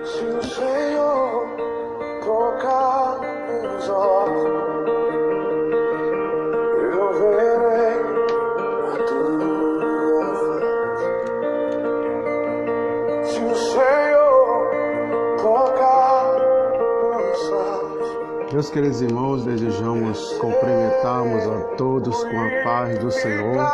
Se o Senhor tocar meus olhos, eu verei a tua face. Se o Senhor tocar meus olhos. Meus queridos irmãos, desejamos cumprimentarmos a todos com a paz do Senhor.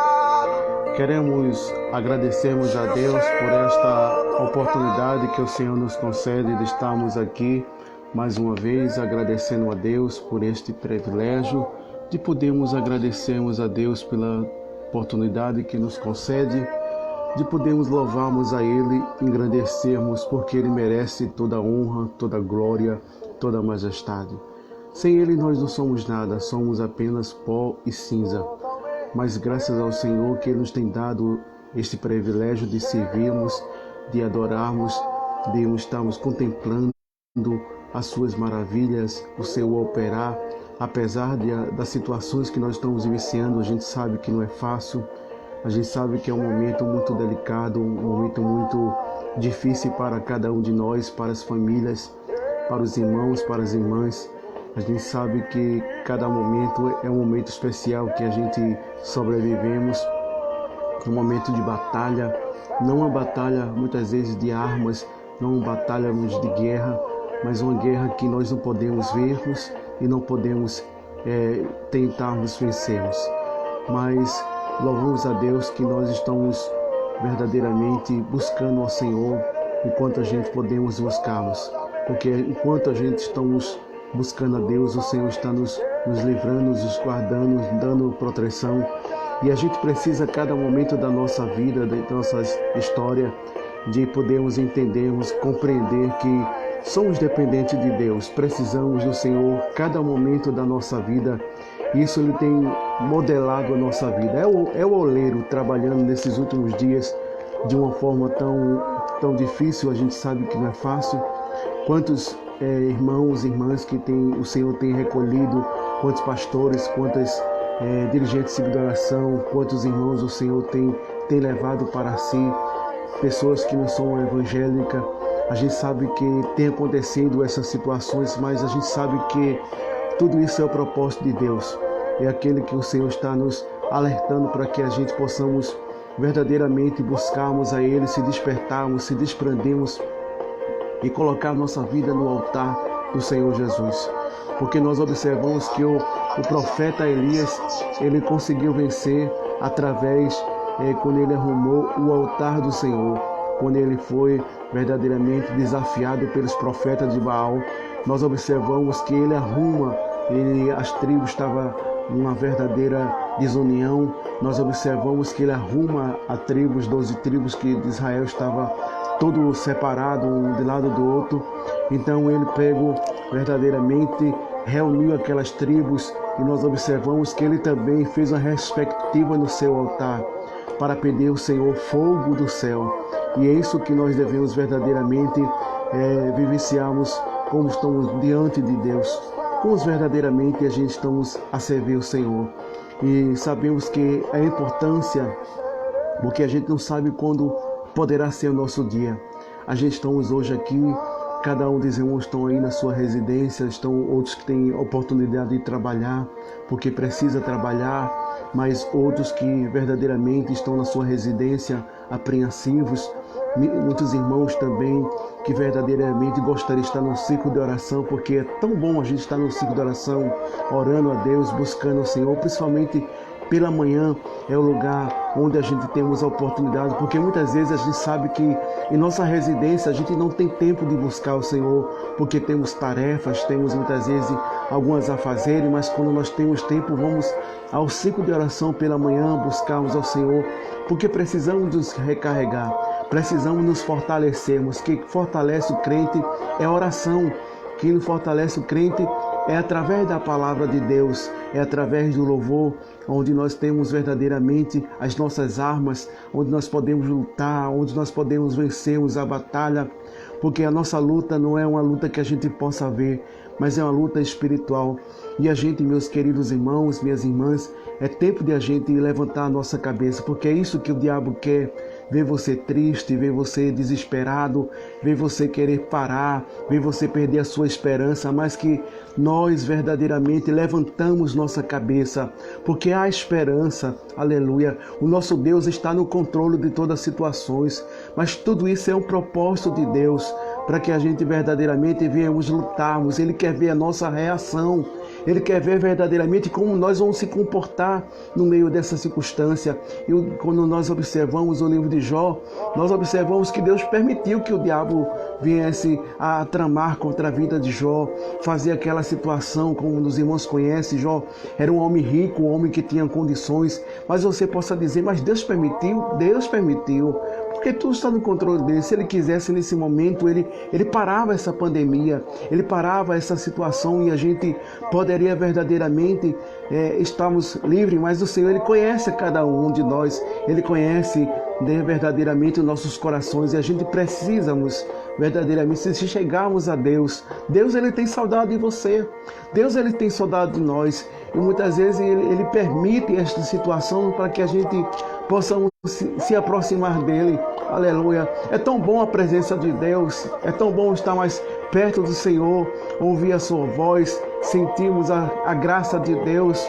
Queremos agradecermos a Deus por esta oportunidade que o Senhor nos concede de estarmos aqui mais uma vez, agradecendo a Deus por este privilégio de podermos agradecermos a Deus pela oportunidade que nos concede, de podermos louvarmos a Ele, engrandecermos, porque Ele merece toda a honra, toda a glória, toda a majestade. Sem Ele nós não somos nada, somos apenas pó e cinza. Mas graças ao Senhor que Ele nos tem dado este privilégio de servirmos, de adorarmos, de estarmos contemplando as suas maravilhas, o seu operar, apesar das situações que nós estamos vivenciando. A gente sabe que não é fácil, a gente sabe que é um momento muito delicado, um momento muito difícil para cada um de nós, para as famílias, para os irmãos, para as irmãs. A gente sabe que cada momento é um momento especial que a gente sobrevivemos, um momento de batalha, não uma batalha muitas vezes de armas, não uma batalha de guerra, mas uma guerra que nós não podemos vermos e não podemos tentarmos vencermos. Mas louvamos a Deus que nós estamos verdadeiramente buscando ao Senhor enquanto a gente podemos buscarmos, porque enquanto a gente estamos buscando a Deus, o Senhor está nos livrando, nos guardando, nos dando proteção. E a gente precisa, a cada momento da nossa vida, da nossa história, de podermos entendermos, compreender que somos dependentes de Deus, precisamos do Senhor cada momento da nossa vida. Isso Ele tem modelado a nossa vida. É o oleiro trabalhando nesses últimos dias de uma forma tão difícil, a gente sabe que não é fácil. Quantos irmãos e irmãs que o Senhor tem recolhido, quantos pastores, quantas dirigentes de oração, quantos irmãos o Senhor tem levado para si, pessoas que não são evangélicas. A gente sabe que tem acontecido essas situações, mas a gente sabe que tudo isso é o propósito de Deus. É aquele que o Senhor está nos alertando para que a gente possamos verdadeiramente buscarmos a Ele, se despertarmos, se desprendermos e colocar nossa vida no altar do Senhor Jesus. Porque nós observamos que o profeta Elias, ele conseguiu vencer através, quando ele arrumou o altar do Senhor, quando ele foi verdadeiramente desafiado pelos profetas de Baal. Nós observamos que ele arruma, as tribos estavam numa verdadeira desunião. Nós observamos que ele arruma a tribos, 12 tribos que de Israel estava todo separado um de lado do outro. Então ele pegou verdadeiramente, reuniu aquelas tribos, e nós observamos que ele também fez uma respectiva no seu altar para pedir ao Senhor fogo do céu. E é isso que nós devemos verdadeiramente vivenciarmos, como estamos diante de Deus, como verdadeiramente a gente estamos a servir o Senhor. E sabemos que a importância, porque a gente não sabe quando poderá ser o nosso dia. A gente estamos hoje aqui, cada um dos irmãos estão aí na sua residência, estão outros que têm oportunidade de trabalhar, porque precisa trabalhar, mas outros que verdadeiramente estão na sua residência apreensivos. Muitos irmãos também que verdadeiramente gostariam de estar no ciclo de oração, porque é tão bom a gente estar no ciclo de oração, orando a Deus, buscando o Senhor, principalmente pela manhã. É o lugar onde a gente temos a oportunidade, porque muitas vezes a gente sabe que em nossa residência a gente não tem tempo de buscar o Senhor, porque temos tarefas, temos muitas vezes algumas a fazer, mas quando nós temos tempo, vamos ao ciclo de oração pela manhã, buscarmos ao Senhor, porque precisamos nos recarregar, precisamos nos fortalecermos. Que fortalece o crente é a oração, que fortalece o crente é através da palavra de Deus, é através do louvor, onde nós temos verdadeiramente as nossas armas, onde nós podemos lutar, onde nós podemos vencermos a batalha, porque a nossa luta não é uma luta que a gente possa ver, mas é uma luta espiritual. E a gente, meus queridos irmãos, minhas irmãs, é tempo de a gente levantar a nossa cabeça, porque é isso que o diabo quer, ver você triste, ver você desesperado, ver você querer parar, ver você perder a sua esperança, mas que nós verdadeiramente levantamos nossa cabeça, porque há esperança, aleluia. O nosso Deus está no controle de todas as situações, mas tudo isso é um propósito de Deus, para que a gente verdadeiramente venhamos lutarmos. Ele quer ver a nossa reação, Ele quer ver verdadeiramente como nós vamos se comportar no meio dessa circunstância. E quando nós observamos o livro de Jó, nós observamos que Deus permitiu que o diabo viesse a tramar contra a vida de Jó, fazer aquela situação, como os irmãos conhecem. Jó era um homem rico, um homem que tinha condições, mas você possa dizer, mas Deus permitiu, porque tudo está no controle dele. Se ele quisesse nesse momento, ele parava essa pandemia, ele parava essa situação e a gente poderia verdadeiramente estarmos livres, mas o Senhor, Ele conhece a cada um de nós, Ele conhece verdadeiramente os nossos corações, e a gente precisamos verdadeiramente, se chegarmos a Deus, Deus Ele tem saudade de você, Deus Ele tem saudade de nós, e muitas vezes Ele permite esta situação para que a gente possamos se aproximar dEle, aleluia. É tão bom a presença de Deus, é tão bom estar mais perto do Senhor, ouvir a sua voz, sentirmos a graça de Deus,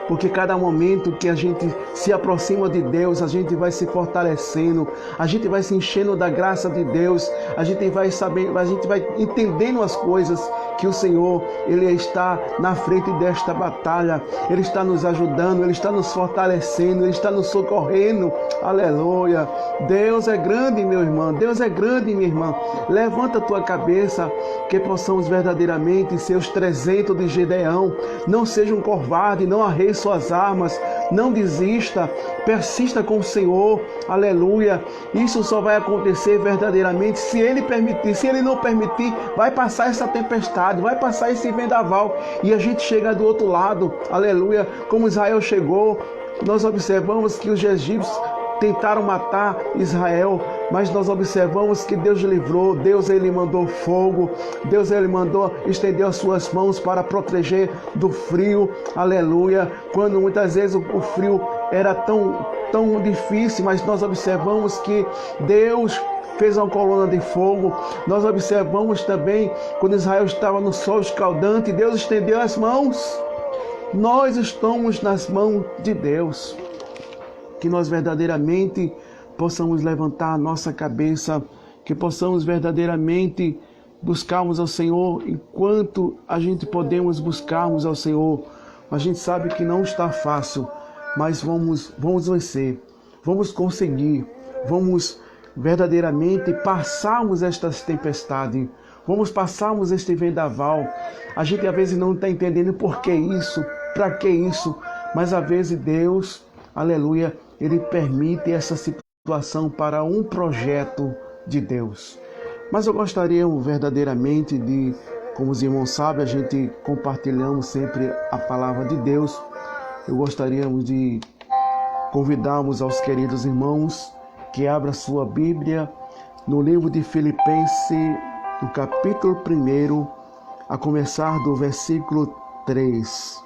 porque cada momento que a gente se aproxima de Deus, a gente vai se fortalecendo, a gente vai se enchendo da graça de Deus, a gente vai sabendo, a gente vai entendendo as coisas que o Senhor, Ele está na frente desta batalha, Ele está nos ajudando, Ele está nos fortalecendo, Ele está nos socorrendo, aleluia. Deus é grande, meu irmão, Deus é grande, minha irmã. Levanta a tua cabeça, que possamos verdadeiramente ser os 300 de Gedeão. Não seja um covarde, não arreie suas armas, não desista, persista com o Senhor, aleluia. Isso só vai acontecer verdadeiramente se Ele permitir. Se Ele não permitir, vai passar essa tempestade, vai passar esse vendaval e a gente chega do outro lado, aleluia. Como Israel chegou, nós observamos que os egípcios tentaram matar Israel, mas nós observamos que Deus livrou. Deus Ele mandou fogo, Deus Ele mandou, estendeu as suas mãos para proteger do frio, aleluia. Quando muitas vezes o frio era tão difícil, mas nós observamos que Deus fez uma coluna de fogo. Nós observamos também quando Israel estava no sol escaldante, Deus estendeu as mãos. Nós estamos nas mãos de Deus. Que nós verdadeiramente possamos levantar a nossa cabeça, que possamos verdadeiramente buscarmos ao Senhor enquanto a gente podemos buscarmos ao Senhor. A gente sabe que não está fácil, mas vamos vencer, vamos conseguir, vamos verdadeiramente passarmos estas tempestades, vamos passarmos este vendaval. A gente às vezes não está entendendo por que isso, para que isso, mas às vezes Deus, aleluia, Ele permite essa situação para um projeto de Deus. Mas eu gostaria verdadeiramente de, como os irmãos sabem, a gente compartilhamos sempre a palavra de Deus. Eu gostaria de convidarmos aos queridos irmãos que abram sua Bíblia no livro de Filipenses, no capítulo 1, a começar do versículo 3.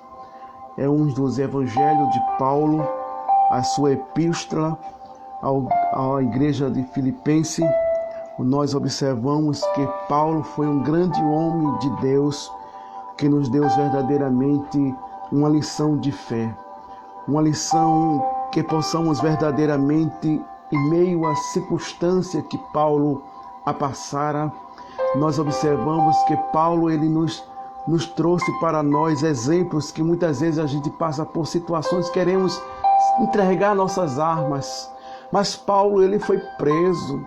É um dos evangelhos de Paulo, a sua epístola à igreja de Filipenses. Nós observamos que Paulo foi um grande homem de Deus, que nos deu verdadeiramente uma lição de fé, uma lição que possamos verdadeiramente, em meio à circunstância que Paulo a passara, nós observamos que Paulo ele nos trouxe para nós exemplos que muitas vezes a gente passa por situações, queremos entregar nossas armas, mas Paulo ele foi preso,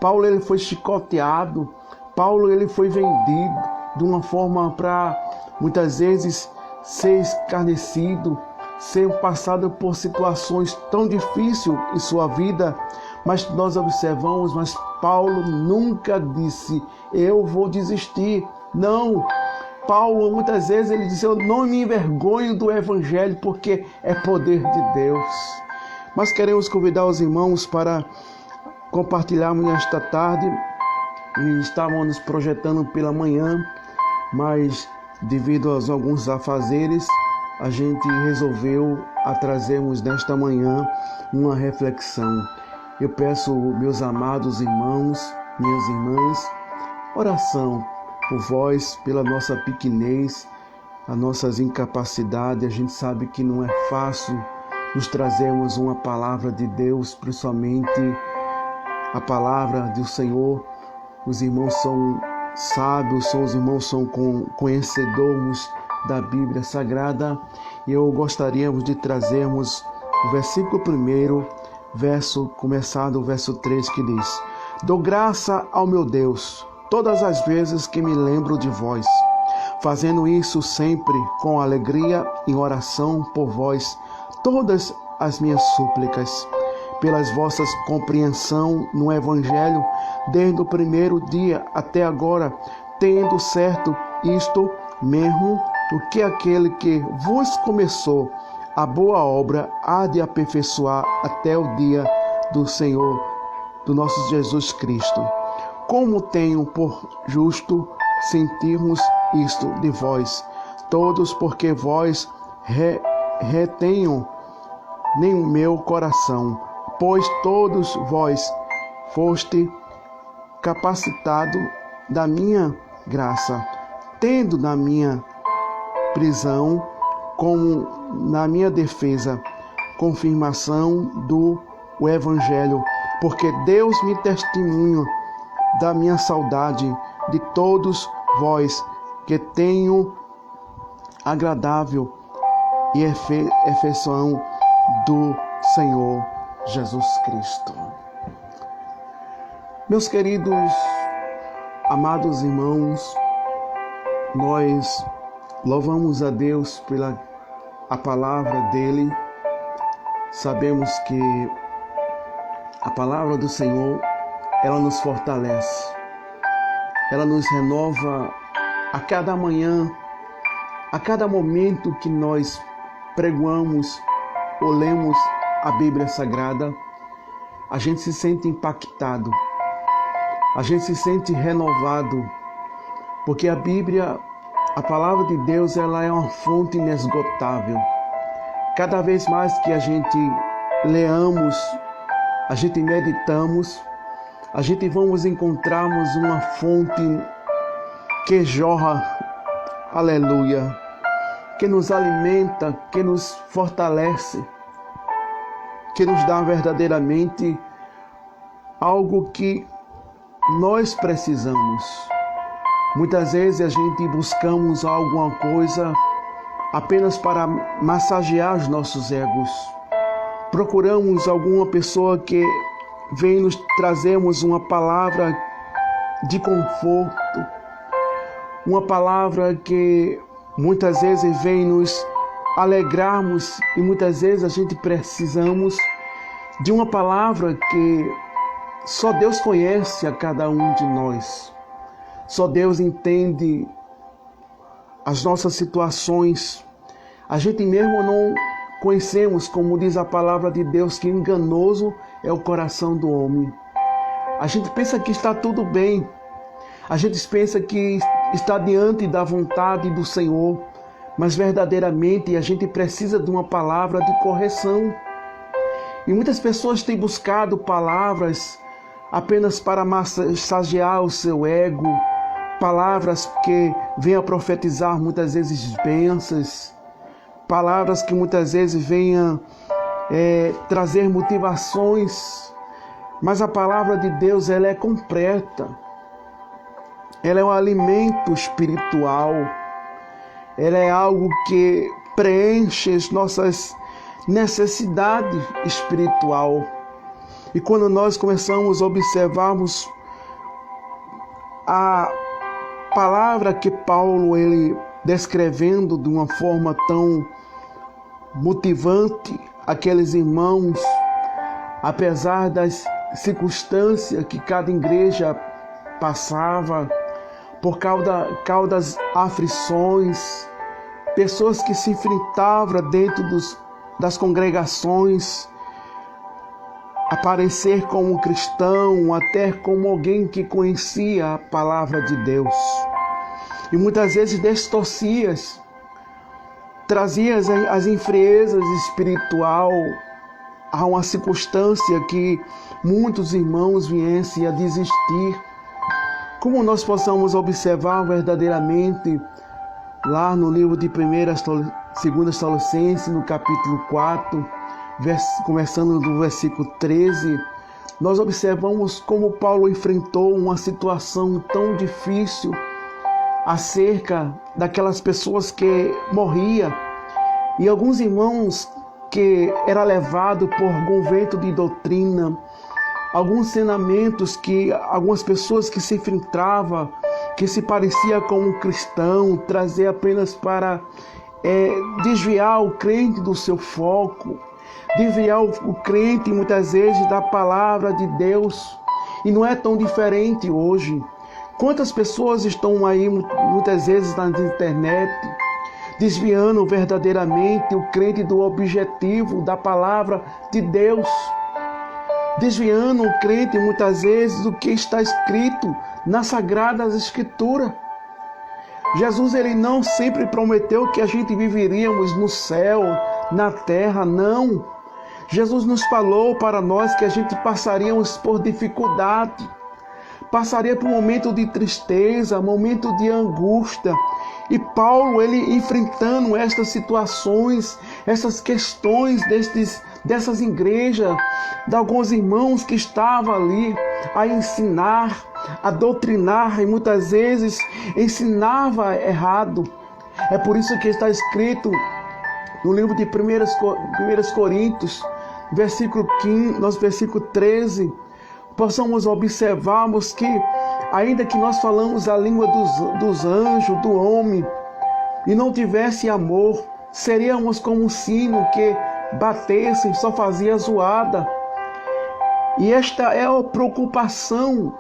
Paulo ele foi chicoteado, Paulo ele foi vendido de uma forma para muitas vezes ser escarnecido, ser passado por situações tão difíceis em sua vida, mas nós observamos, mas Paulo nunca disse, eu vou desistir, não. Paulo muitas vezes ele diz, eu não me envergonho do Evangelho, porque é poder de Deus. Mas queremos convidar os irmãos para compartilharmos nesta tarde, e estávamos nos projetando pela manhã, mas devido a alguns afazeres, a gente resolveu trazermos nesta manhã uma reflexão. Eu peço, meus amados irmãos, minhas irmãs, oração por vós, pela nossa pequenez, as nossas incapacidades. A gente sabe que não é fácil nos trazermos uma palavra de Deus, principalmente a palavra do Senhor. Os irmãos são sábios, os irmãos são conhecedores da Bíblia Sagrada, e eu gostaríamos de trazermos o versículo 1, começado o verso 3, que diz: Dou graça ao meu Deus todas as vezes que me lembro de vós, fazendo isso sempre com alegria em oração por vós, todas as minhas súplicas, pelas vossas compreensão no Evangelho, desde o primeiro dia até agora, tendo certo isto mesmo, o que aquele que vos começou a boa obra há de aperfeiçoar até o dia do Senhor, do nosso Jesus Cristo. Como tenho por justo sentirmos isto de vós, todos, porque vós retenho nem o meu coração, pois todos vós foste capacitado da minha graça, tendo na minha prisão, como na minha defesa, confirmação do Evangelho, porque Deus me testemunha da minha saudade de todos vós, que tenho agradável e afeição do Senhor Jesus Cristo. Meus queridos, amados irmãos, nós louvamos a Deus pela a palavra dele. Sabemos que a palavra do Senhor, ela nos fortalece, ela nos renova a cada manhã, a cada momento que nós pregoamos ou lemos a Bíblia Sagrada. A gente se sente impactado, a gente se sente renovado, porque a Bíblia, a palavra de Deus, ela é uma fonte inesgotável. Cada vez mais que a gente leamos, a gente meditamos, a gente vamos encontrarmos uma fonte que jorra, aleluia, que nos alimenta, que nos fortalece, que nos dá verdadeiramente algo que nós precisamos. Muitas vezes a gente buscamos alguma coisa apenas para massagear os nossos egos. Procuramos alguma pessoa que vem nos trazermos uma palavra de conforto, uma palavra que muitas vezes vem nos alegrarmos, e muitas vezes a gente precisamos de uma palavra que só Deus conhece a cada um de nós. Só Deus entende as nossas situações. A gente mesmo não conhecemos, como diz a palavra de Deus, que enganoso é o coração do homem. A gente pensa que está tudo bem. A gente pensa que está diante da vontade do Senhor. Mas verdadeiramente a gente precisa de uma palavra de correção. E muitas pessoas têm buscado palavras apenas para massagear o seu ego, palavras que venham a profetizar muitas vezes bênçãos, palavras que muitas vezes venham trazer motivações, mas a palavra de Deus, ela é completa, ela é um alimento espiritual, ela é algo que preenche as nossas necessidades espiritual. E quando nós começamos a observarmos a palavra que Paulo, ele descrevendo de uma forma tão motivante aqueles irmãos, apesar das circunstâncias que cada igreja passava, por causa das aflições, pessoas que se enfrentavam dentro das congregações, aparecer como cristão, até como alguém que conhecia a palavra de Deus. E muitas vezes distorcia, trazia as enfriezas espiritual há uma circunstância que muitos irmãos viessem a desistir, como nós possamos observar verdadeiramente lá no livro de 2 Tessalonicenses, no capítulo 4, começando do versículo 13, nós observamos como Paulo enfrentou uma situação tão difícil acerca daquelas pessoas que morriam e alguns irmãos que era levado por algum vento de doutrina, alguns ensinamentos que algumas pessoas que se infiltravam, que se parecia com um cristão, trazer apenas para desviar o crente do seu foco, desviar o crente muitas vezes da palavra de Deus. E não é tão diferente hoje. Quantas pessoas estão aí muitas vezes na internet desviando verdadeiramente o crente do objetivo da palavra de Deus, desviando o crente muitas vezes do que está escrito nas Sagradas Escrituras. Jesus, ele não sempre prometeu que a gente viveríamos no céu, na terra, não. Jesus nos falou para nós que a gente passaríamos por dificuldade, passaria por um momento de tristeza, momento de angústia. E Paulo, ele enfrentando estas situações, essas questões dessas igrejas, de alguns irmãos que estavam ali a ensinar, a doutrinar, e muitas vezes ensinava errado. É por isso que está escrito no livro de 1 Coríntios, versículo 15, nosso versículo 13, possamos observarmos que, ainda que nós falamos a língua dos anjos, do homem, e não tivesse amor, seríamos como um sino que batesse, só fazia zoada. E esta é a preocupação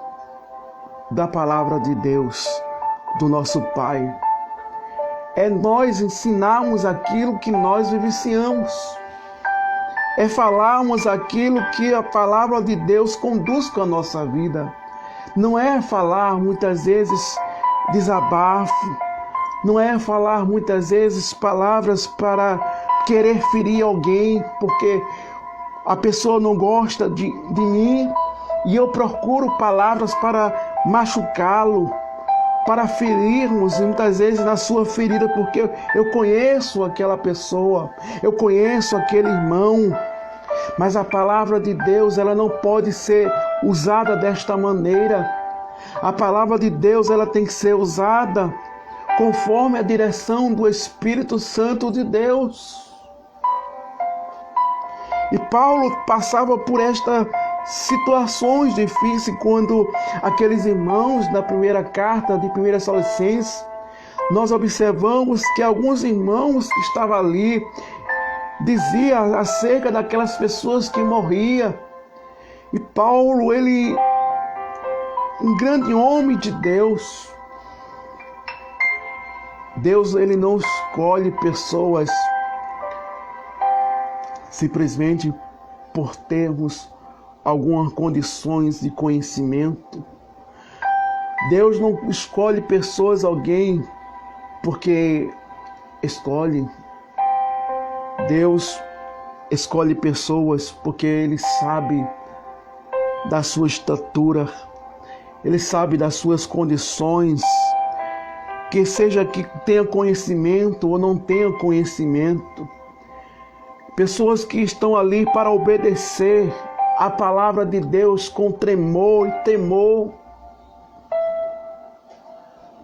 da palavra de Deus, do nosso Pai. É nós ensinarmos aquilo que nós vivenciamos. É falarmos aquilo que a palavra de Deus conduz com a nossa vida. Não é falar muitas vezes desabafo, não é falar muitas vezes palavras para querer ferir alguém, porque a pessoa não gosta de mim e eu procuro palavras para machucá-lo, para ferirmos muitas vezes na sua ferida, porque eu conheço aquela pessoa, eu conheço aquele irmão. Mas a palavra de Deus, ela não pode ser usada desta maneira. A palavra de Deus, ela tem que ser usada conforme a direção do Espírito Santo de Deus. E Paulo passava por estas situações difíceis quando aqueles irmãos, na primeira carta de 1 Tessalonicenses, nós observamos que alguns irmãos que estavam ali diziam acerca daquelas pessoas que morriam. E Paulo, ele, um grande homem de Deus, ele não escolhe pessoas simplesmente por termos algumas condições de conhecimento. Deus não escolhe pessoas, alguém, porque escolhe. Deus escolhe pessoas porque Ele sabe da sua estatura, Ele sabe das suas condições, que seja que tenha conhecimento ou não tenha conhecimento. Pessoas que estão ali para obedecer a palavra de Deus com tremor e temor.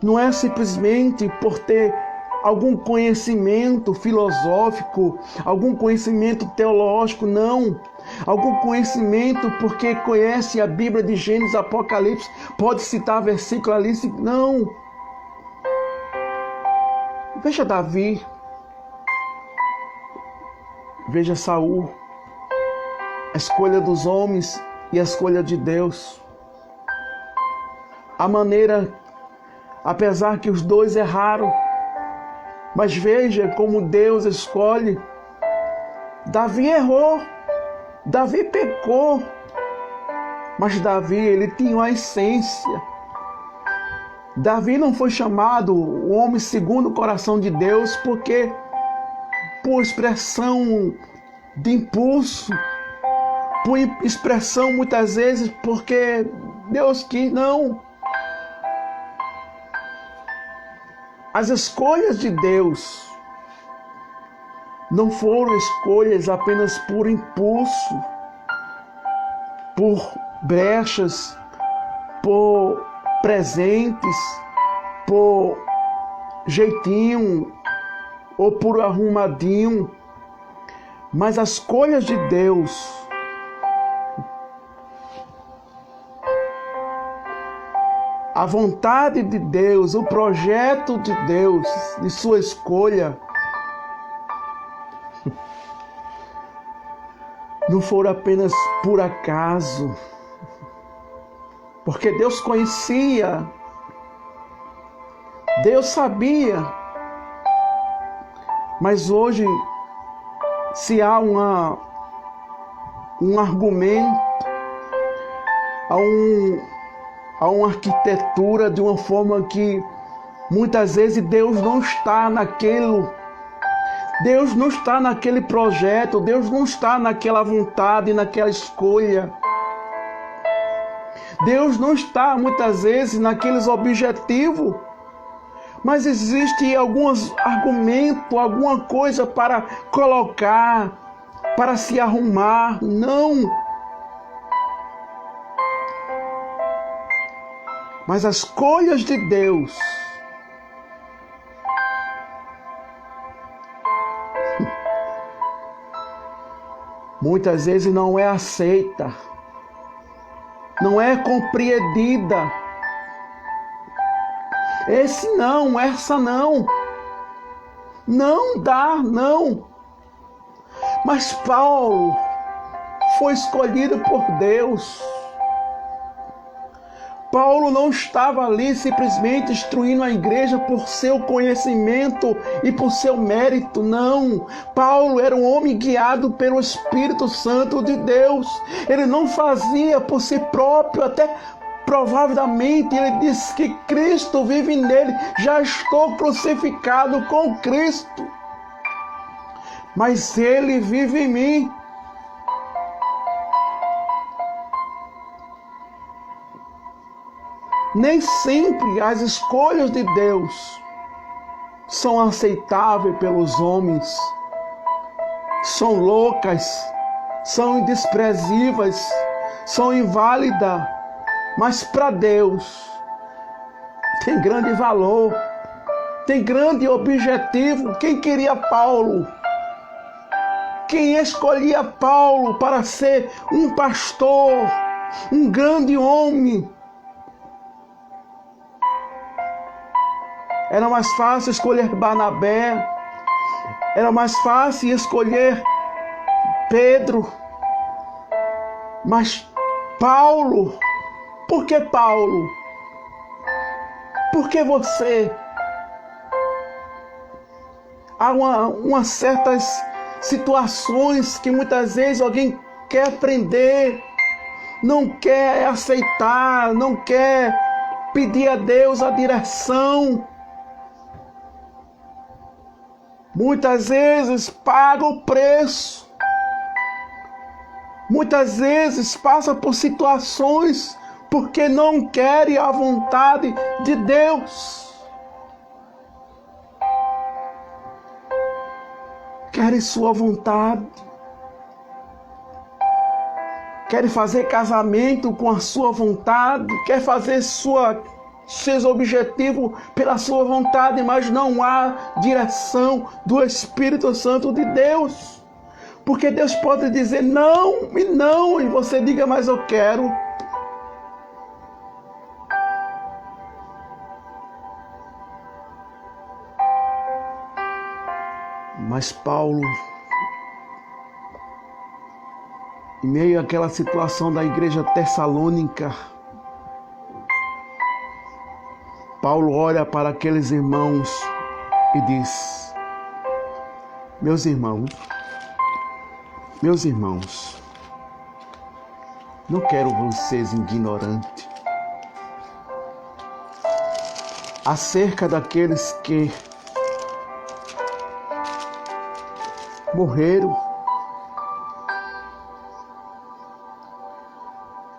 Não é simplesmente por ter algum conhecimento filosófico, algum conhecimento teológico, não. Algum conhecimento porque conhece a Bíblia de Gênesis, Apocalipse, pode citar versículo ali, não. Veja Davi, veja Saul, a escolha dos homens e a escolha de Deus. A maneira, apesar que os dois erraram, mas veja como Deus escolhe. Davi errou, Davi pecou, mas Davi, ele tinha uma essência. Davi não foi chamado o homem segundo o coração de Deus porque por expressão de impulso, por expressão muitas vezes, porque Deus quis, não. As escolhas de Deus não foram escolhas apenas por impulso, por brechas, por presentes, por jeitinho ou por arrumadinho, mas as escolhas de Deus a vontade de Deus, o projeto de Deus, de sua escolha, não foram apenas por acaso, porque Deus conhecia, Deus sabia, mas hoje, se há um argumento, há uma arquitetura de uma forma que muitas vezes Deus não está naquilo, Deus não está naquele projeto, Deus não está naquela vontade, naquela escolha. Deus não está muitas vezes naqueles objetivos, mas existe alguns argumentos, alguma coisa para colocar, para se arrumar. Não. Mas as escolhas de Deus muitas vezes não é aceita, não é compreendida. Esse não, essa não. Não dá, não. Mas Paulo foi escolhido por Deus. Paulo não estava ali simplesmente instruindo a igreja por seu conhecimento e por seu mérito, não. Paulo era um homem guiado pelo Espírito Santo de Deus. Ele não fazia por si próprio, até provavelmente ele disse que Cristo vive nele. Já estou crucificado com Cristo, mas ele vive em mim. Nem sempre as escolhas de Deus são aceitáveis pelos homens, são loucas, são indesprezáveis, são inválidas, mas para Deus tem grande valor, tem grande objetivo. Quem queria Paulo? Quem escolhia Paulo para ser um pastor, um grande homem? Era mais fácil escolher Barnabé, era mais fácil escolher Pedro, mas Paulo, por que Paulo? Por que você? Há umas certas situações que muitas vezes alguém quer aprender, não quer aceitar, não quer pedir a Deus a direção. Muitas vezes paga o preço. Muitas vezes passa por situações porque não querem a vontade de Deus. Querem sua vontade. Querem fazer casamento com a sua vontade. Quer fazer seus objetivos pela sua vontade, mas não há direção do Espírito Santo de Deus. Porque Deus pode dizer não, e você diga, mas eu quero. Mas Paulo, em meio àquela situação da igreja tessalônica, Paulo olha para aqueles irmãos e diz: meus irmãos, não quero vocês ignorantes acerca daqueles que morreram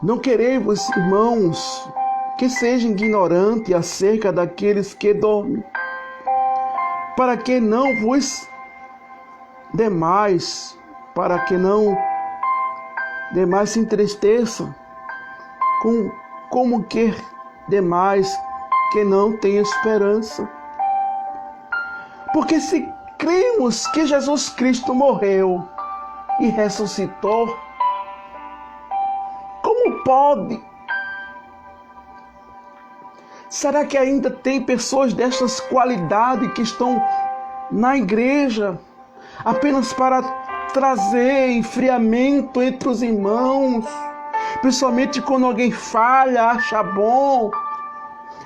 Não queremos, irmãos, que sejam ignorantes acerca daqueles que dormem, para que não vos demais, para que não demais se entristeça, como que demais que não tem esperança. Porque se cremos que Jesus Cristo morreu e ressuscitou, como pode? Será que ainda tem pessoas dessas qualidades que estão na igreja apenas para trazer enfriamento entre os irmãos? Principalmente quando alguém falha, acha bom,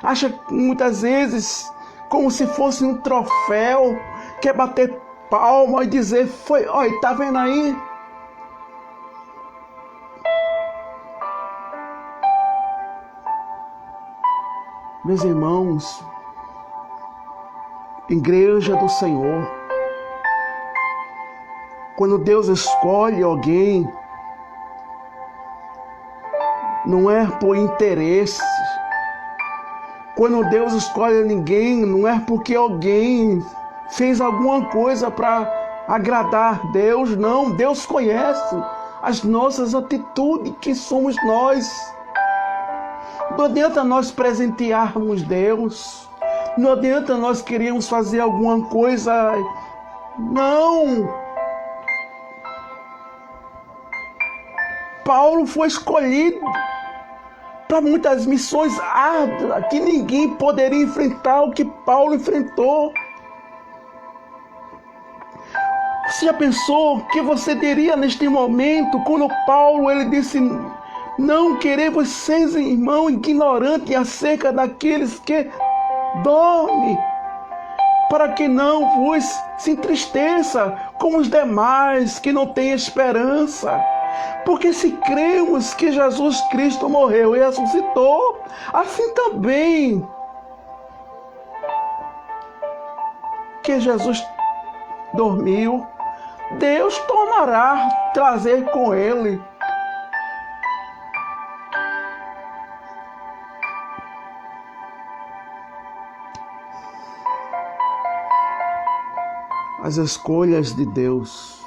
acha muitas vezes como se fosse um troféu, quer bater palma e dizer, olha, tá vendo aí? Meus irmãos, igreja do Senhor, quando Deus escolhe alguém, não é por interesse. Quando Deus escolhe ninguém, não é porque alguém fez alguma coisa para agradar Deus, não. Deus conhece as nossas atitudes, que somos nós. Não adianta nós presentearmos Deus, não adianta nós queremos fazer alguma coisa, não. Paulo foi escolhido para muitas missões árduas, que ninguém poderia enfrentar o que Paulo enfrentou. Você já pensou que você diria neste momento, quando Paulo ele disse, não querer vocês, irmão, ignorantes acerca daqueles que dormem, para que não vos se entristeça como os demais que não têm esperança. Porque se cremos que Jesus Cristo morreu e ressuscitou, assim também que Jesus dormiu, Deus tornará trazer com ele. As escolhas de Deus,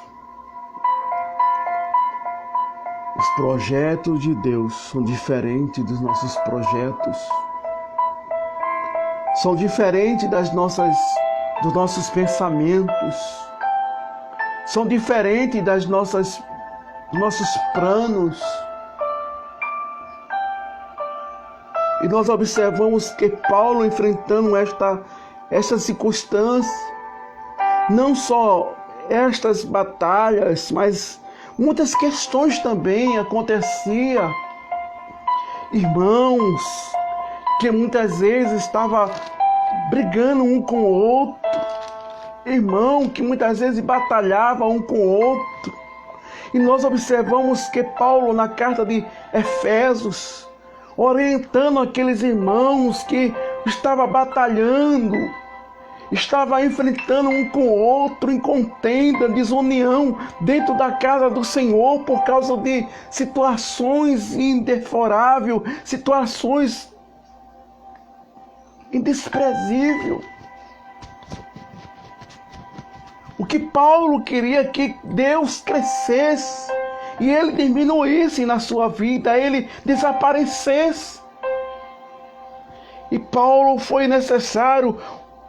os projetos de Deus são diferentes dos nossos projetos, são diferentes dos nossos pensamentos, são diferentes dos nossos planos. E nós observamos que Paulo, enfrentando esta circunstância, não só estas batalhas, mas muitas questões também aconteciam. Irmãos que muitas vezes estavam brigando um com o outro. Irmão que muitas vezes batalhava um com o outro. E nós observamos que Paulo, na carta de Efésios, orientando aqueles irmãos que estavam batalhando, estava enfrentando um com o outro em contenda, desunião dentro da casa do Senhor por causa de situações indesforáveis, situações indesprezíveis. O que Paulo queria que Deus crescesse e ele diminuísse na sua vida, ele desaparecesse. E Paulo foi necessário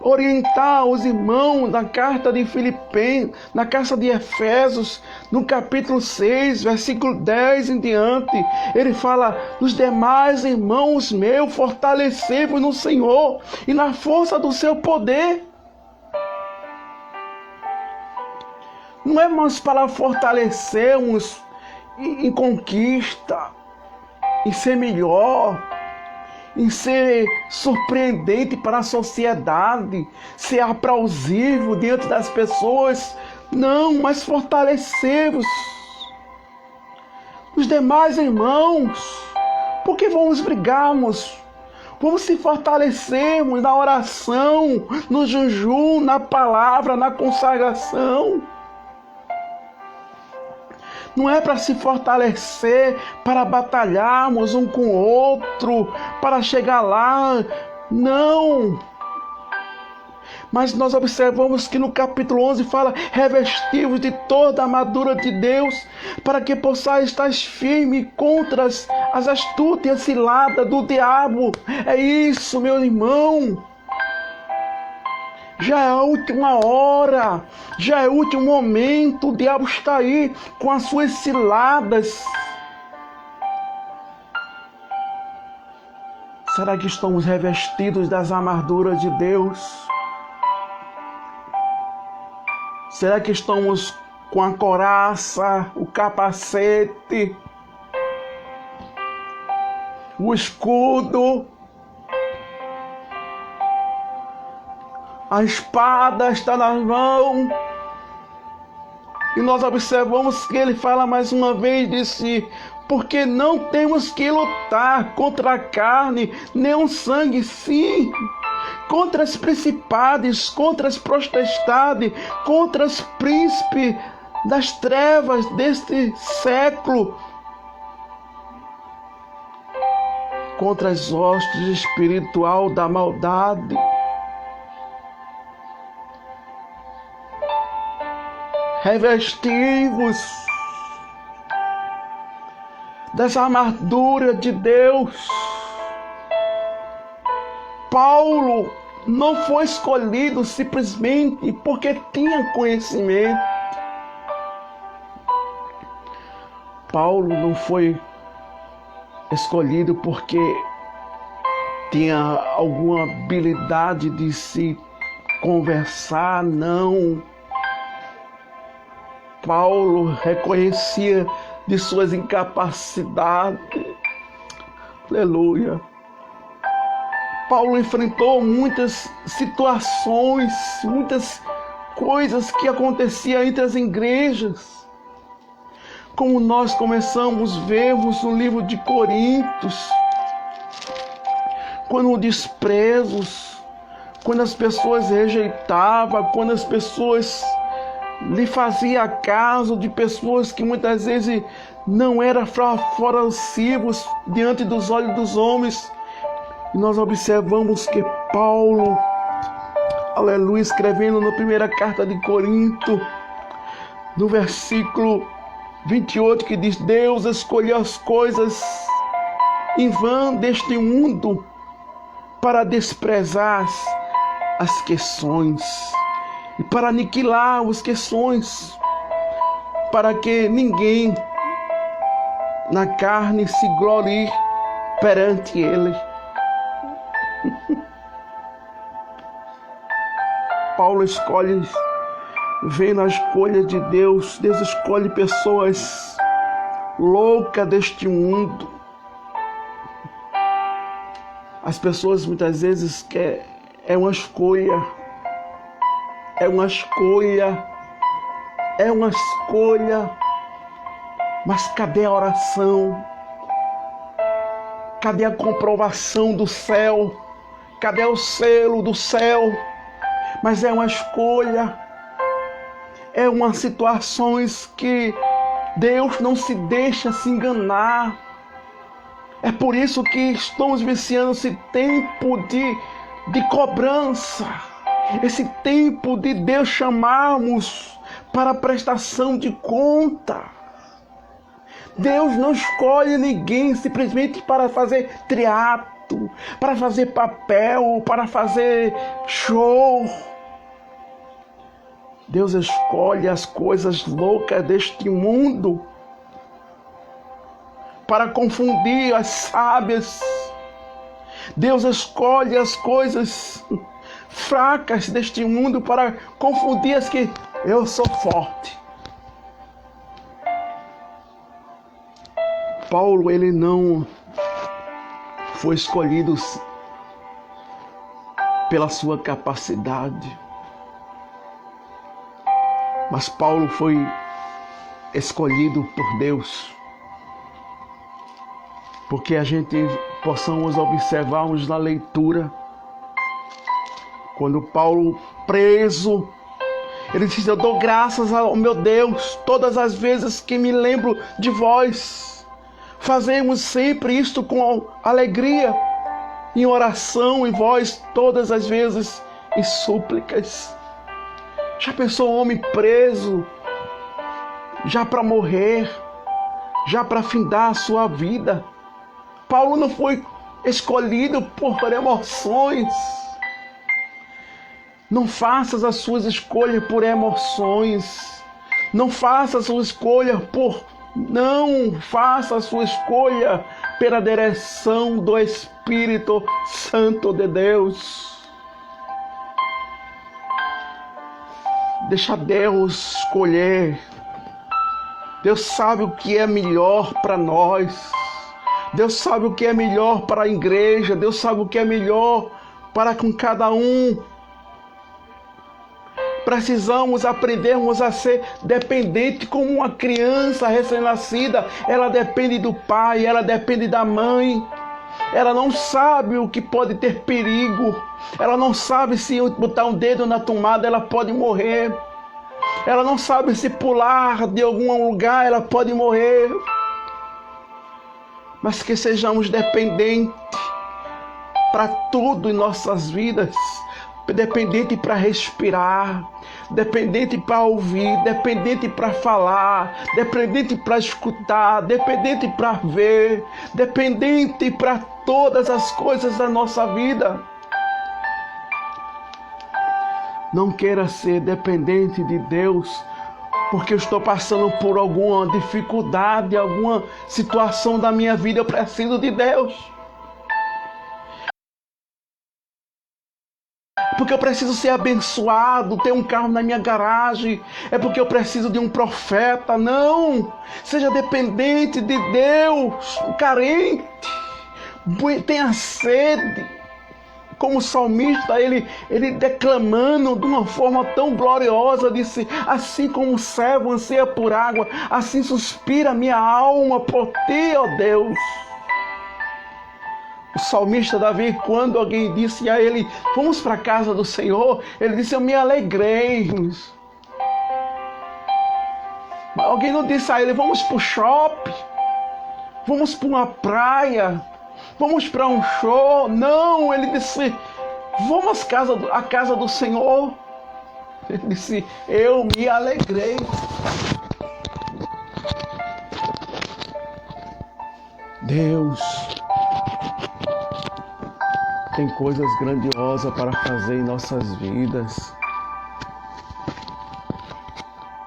orientar os irmãos na carta de Filipenses, na carta de Efésios, no capítulo 6, versículo 10 em diante. Ele fala, os demais irmãos meus, fortalecei-vos no Senhor e na força do seu poder. Não é mais para fortalecermos em conquista, em ser melhor, em ser surpreendente para a sociedade, ser aplausível diante das pessoas. Não, mas fortalecemos os demais irmãos, porque vamos brigarmos, vamos se fortalecermos na oração, no jejum, na palavra, na consagração. não é para se fortalecer, para batalharmos um com o outro, para chegar lá, não. Mas nós observamos que no capítulo 11 fala: revestivos de toda a armadura de Deus, para que possais estar firme contra as astúcias ciladas do diabo. É isso, meu irmão. Já é a última hora, já é o último momento, o diabo está aí com as suas ciladas. Será que estamos revestidos das armaduras de Deus? Será que estamos com a couraça, o capacete, o escudo, a espada está nas mãos? E nós observamos que ele fala mais uma vez, disse: porque não temos que lutar contra a carne, nem o sangue, sim, contra as principados, contra as potestades, contra os príncipes das trevas deste século, contra as hostes espiritual da maldade. Revestivos dessa armadura de Deus. Paulo não foi escolhido simplesmente porque tinha conhecimento. Paulo não foi escolhido porque tinha alguma habilidade de se conversar, não. Paulo reconhecia de suas incapacidades. Aleluia. Paulo enfrentou muitas situações, muitas coisas que aconteciam entre as igrejas. Como nós começamos a vermos no livro de Coríntios, quando o desprezos, quando as pessoas rejeitavam, quando as pessoas lhe fazia caso de pessoas que muitas vezes não eram favoráveis diante dos olhos dos homens. E nós observamos que Paulo, aleluia, escrevendo na primeira carta de Corinto, no versículo 28, que diz: Deus escolheu as coisas em vão deste mundo para desprezar as questões e para aniquilar os questões, para que ninguém na carne se glorie perante Ele. Paulo escolhe, vem na escolha de Deus. Deus escolhe pessoas loucas deste mundo. As pessoas muitas vezes querem, é uma escolha, mas cadê a oração? Cadê a comprovação do céu? Cadê o selo do céu? Mas é uma escolha, é umas situações que Deus não se deixa se enganar. É por isso que estamos vivenciando esse tempo de cobrança, esse tempo de Deus chamarmos para prestação de conta. Deus não escolhe ninguém simplesmente para fazer teatro, para fazer papel, para fazer show. Deus escolhe as coisas loucas deste mundo para confundir as sábias. Deus escolhe as coisas fracas deste mundo para confundir as que eu sou forte. Paulo, ele não foi escolhido pela sua capacidade, mas Paulo foi escolhido por Deus, porque a gente possamos observarmos na leitura, quando Paulo preso, Ele disse: eu dou graças ao meu Deus todas as vezes que me lembro de vós. Fazemos sempre isto com alegria, em oração, em vós, todas as vezes, em súplicas. Já pensou um homem preso, já para morrer, já para findar a sua vida? Paulo não foi escolhido por emoções. Não faças as suas escolhas por emoções. Não faça a sua escolha Não faça a sua escolha pela direção do Espírito Santo de Deus. Deixa Deus escolher. Deus sabe o que é melhor para nós. Deus sabe o que é melhor para a igreja. Deus sabe o que é melhor para com cada um. Precisamos aprendermos a ser dependente como uma criança recém-nascida. Ela depende do pai, ela depende da mãe. Ela não sabe o que pode ter perigo. Ela não sabe se botar um dedo na tomada ela pode morrer. Ela não sabe se pular de algum lugar ela pode morrer. Mas que sejamos dependentes para tudo em nossas vidas. Dependente para respirar, dependente para ouvir, dependente para falar, dependente para escutar, dependente para ver, dependente para todas as coisas da nossa vida. Não queira ser dependente de Deus porque eu estou passando por alguma dificuldade, alguma situação da minha vida, eu preciso de Deus. Porque eu preciso ser abençoado, ter um carro na minha garagem. É porque eu preciso de um profeta. Não! Seja dependente de Deus, carente. Tenha sede. Como o salmista, ele declamando de uma forma tão gloriosa, disse: assim como o servo anseia por água, assim suspira minha alma por ti, ó Deus. O salmista Davi, quando alguém disse a ele: vamos para a casa do Senhor, ele disse: eu me alegrei. Mas alguém não disse a ele: vamos para o shopping, vamos para uma praia, vamos para um show. Não, ele disse: vamos à casa do Senhor. Ele disse: eu me alegrei. Deus tem coisas grandiosas para fazer em nossas vidas.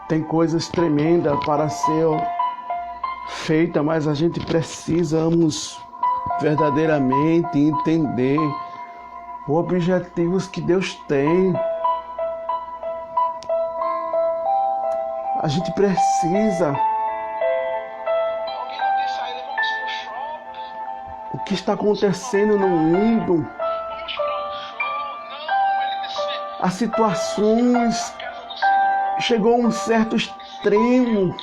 Tem coisas tremendas para ser feita, mas a gente precisamos verdadeiramente entender os objetivos que Deus tem. A gente precisa. O que está acontecendo no mundo? As situações chegou a um certo extremo.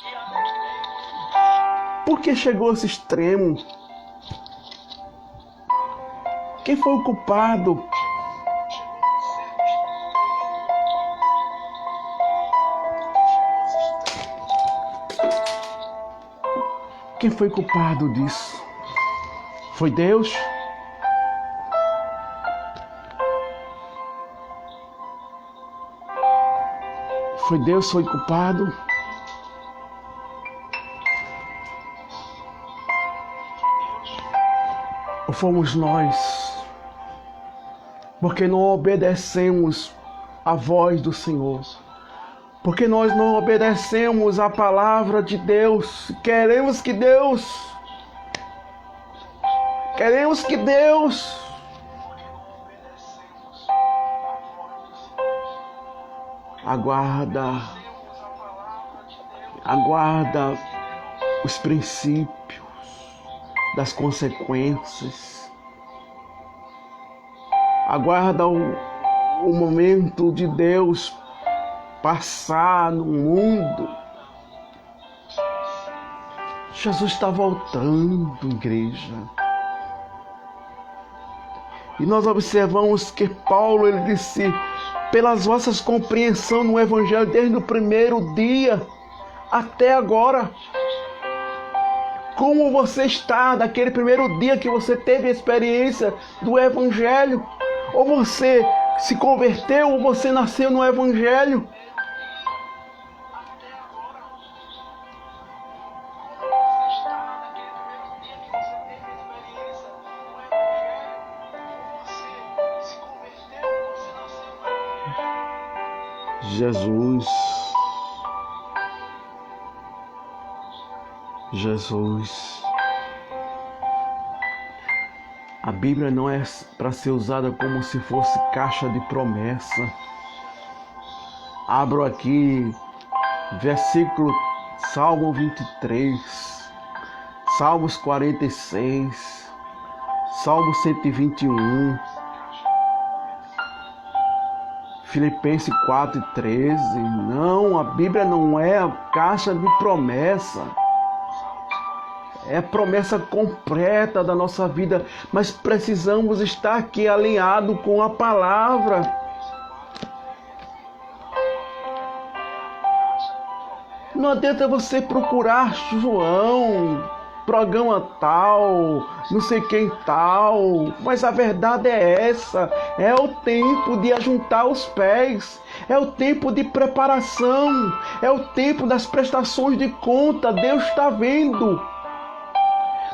Por que chegou a esse extremo? Quem foi o culpado? Quem foi culpado disso? Foi Deus? Foi Deus que foi culpado? Ou fomos nós? Porque não obedecemos a voz do Senhor. Porque nós não obedecemos a palavra de Deus. Queremos que Deus aguarda os princípios das consequências. Aguarda o momento de Deus passar no mundo. Jesus está voltando, igreja. E nós observamos que Paulo, ele disse: pelas vossas compreensões no Evangelho desde o primeiro dia até agora. Como você está daquele primeiro dia que você teve a experiência do Evangelho? Ou você se converteu ou você nasceu no Evangelho? Jesus, Jesus. A Bíblia não é para ser usada como se fosse caixa de promessa. Abro aqui, versículo Salmo 23, Salmos 46, Salmo 121, Filipenses 4:13. Não, a Bíblia não é a caixa de promessa. É a promessa completa da nossa vida, mas precisamos estar aqui alinhado com a palavra. Não adianta você procurar João, programa tal, não sei quem tal, mas a verdade é essa. É o tempo de ajuntar os pés, é o tempo de preparação, é o tempo das prestações de conta. Deus está vendo.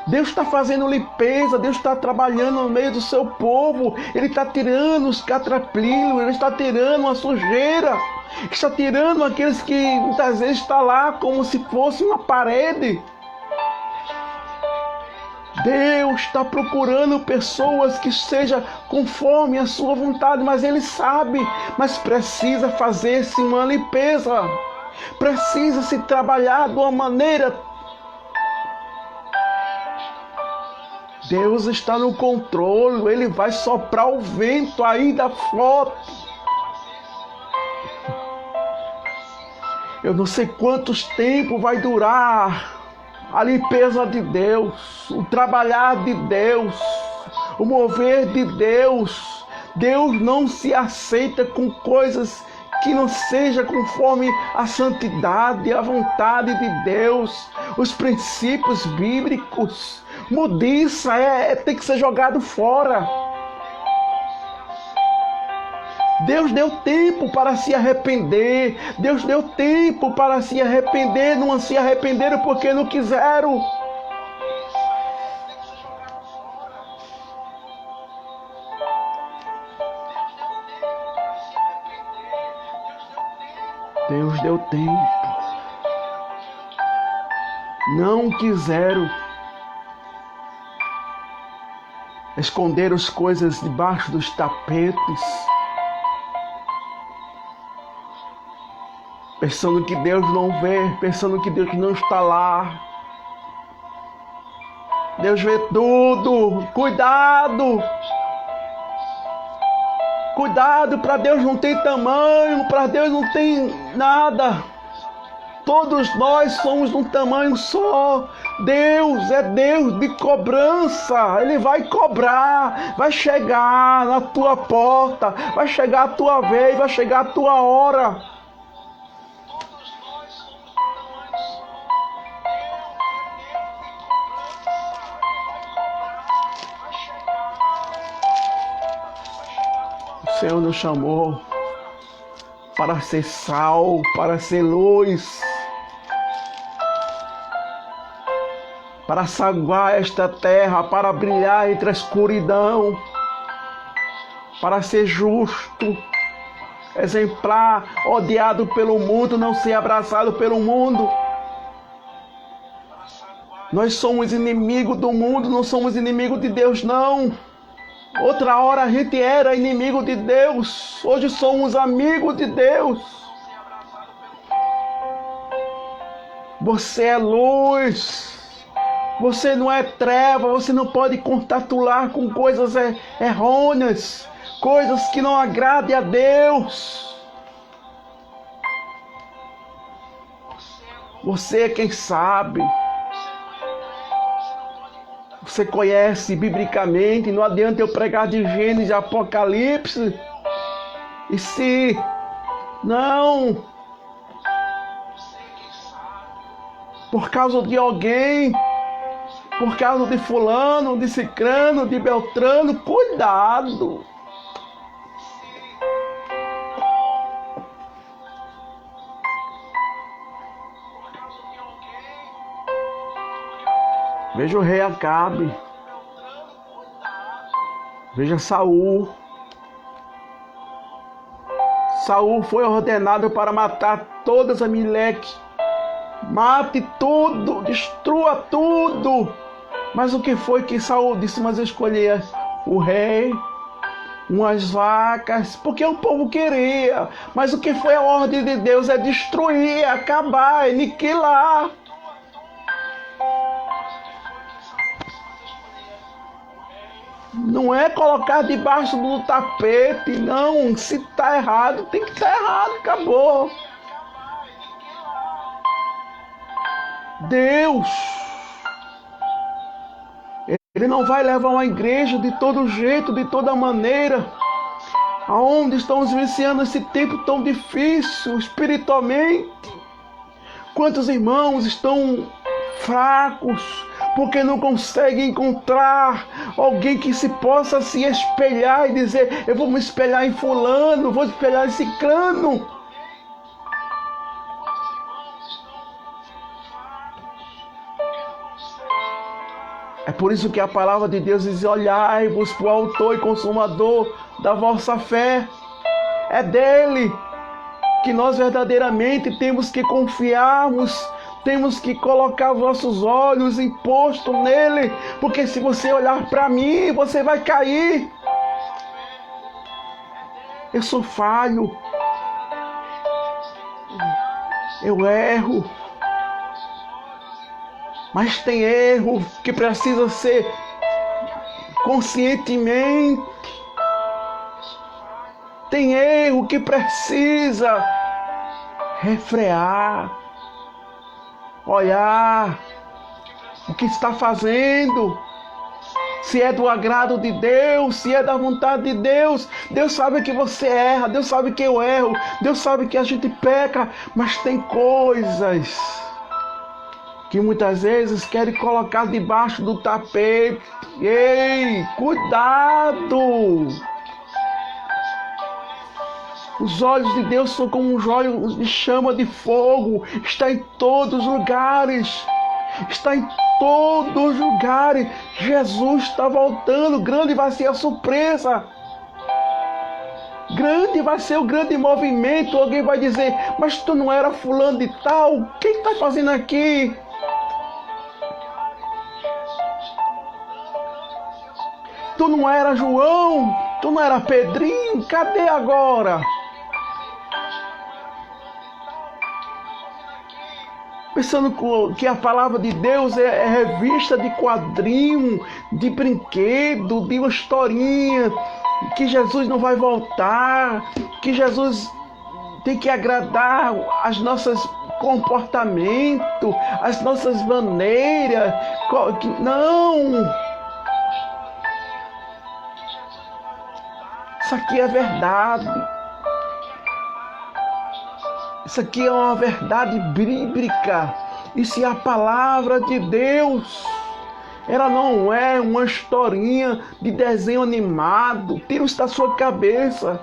Deus está fazendo limpeza, Deus está trabalhando no meio do seu povo. Ele está tirando os catrapilos, Ele está tirando a sujeira, está tirando aqueles que muitas vezes estão lá como se fosse uma parede. Deus está procurando pessoas que sejam conforme a sua vontade, mas Ele sabe, mas precisa fazer-se uma limpeza, precisa se trabalhar de uma maneira. Deus está no controle, Ele vai soprar o vento ainda forte. Eu não sei quantos tempos vai durar a limpeza de Deus, o trabalhar de Deus, o mover de Deus. Deus não se aceita com coisas que não seja conforme a santidade, a vontade de Deus, os princípios bíblicos. Mudiça tem que ser jogado fora. Deus deu tempo para se arrepender. Deus deu tempo para se arrepender. Não se arrependeram porque não quiseram. Deus deu tempo. Não quiseram. Esconder as coisas debaixo dos tapetes, pensando que Deus não vê, pensando que Deus não está lá. Deus vê tudo. Cuidado! Cuidado, para Deus não tem tamanho, para Deus não tem nada. Todos nós somos de um tamanho só. Deus é Deus de cobrança. Ele vai cobrar, vai chegar na tua porta, vai chegar a tua vez, vai chegar a tua hora. O Senhor nos chamou para ser sal, para ser luz, para salvar esta terra, para brilhar entre a escuridão, para ser justo, exemplar, odiado pelo mundo, não ser abraçado pelo mundo. Nós somos inimigos do mundo, não somos inimigos de Deus, não. Outra hora a gente era inimigo de Deus, hoje somos amigos de Deus. Você é luz. Você não é treva, você não pode contatular com coisas errôneas, coisas que não agradem a Deus. Você é quem sabe. Você conhece biblicamente, não adianta eu pregar de Gênesis e Apocalipse. E se não, por causa de alguém, por causa de fulano, de cicrano, de beltrano, cuidado. Veja o rei Acabe. Veja Saul. Saul foi ordenado para matar todas as Amaleque. Mate tudo, destrua tudo. Mas o que foi que Saul disse? Mas eu escolhi o rei, umas vacas, porque o povo queria. Mas o que foi a ordem de Deus é destruir, acabar, aniquilar. Não é colocar debaixo do tapete, não. Se está errado, tem que estar errado, acabou. Deus, Ele não vai levar uma igreja de todo jeito, de toda maneira. Aonde estamos vivenciando esse tempo tão difícil espiritualmente? Quantos irmãos estão fracos porque não conseguem encontrar alguém que se possa se espelhar e dizer: eu vou me espelhar em fulano, vou me espelhar em ciclano. É por isso que a palavra de Deus diz: olhai-vos para o autor e consumador da vossa fé. É dele que nós verdadeiramente temos que confiarmos, temos que colocar os nossos olhos impostos nele, porque se você olhar para mim, você vai cair. Eu sou falho, eu erro, mas tem erro que precisa ser conscientemente. Tem erro que precisa refrear, olhar o que está fazendo, se é do agrado de Deus, se é da vontade de Deus. Deus sabe que você erra, Deus sabe que eu erro, Deus sabe que a gente peca, mas tem coisas que muitas vezes querem colocar debaixo do tapete. Ei, cuidado! Os olhos de Deus são como os olhos de chama de fogo. Está em todos os lugares. Está em todos os lugares. Jesus está voltando. Grande vai ser a surpresa. Grande vai ser o grande movimento. Alguém vai dizer: mas tu não era fulano de tal? O que está fazendo aqui? Tu não era João? Tu não era Pedrinho? Cadê agora? Pensando que a palavra de Deus é revista de quadrinho, de brinquedo, de uma historinha, que Jesus não vai voltar, que Jesus tem que agradar as nossas comportamentos, as nossas maneiras. Não! Isso aqui é verdade. Isso aqui é uma verdade bíblica. Isso é a palavra de Deus. Ela não é uma historinha de desenho animado. Tira isso da sua cabeça.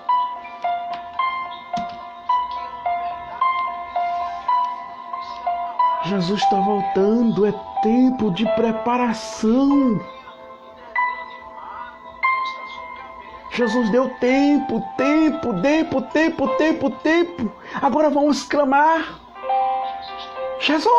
Jesus está voltando. É tempo de preparação. Jesus deu tempo. Agora vamos clamar: Jesus!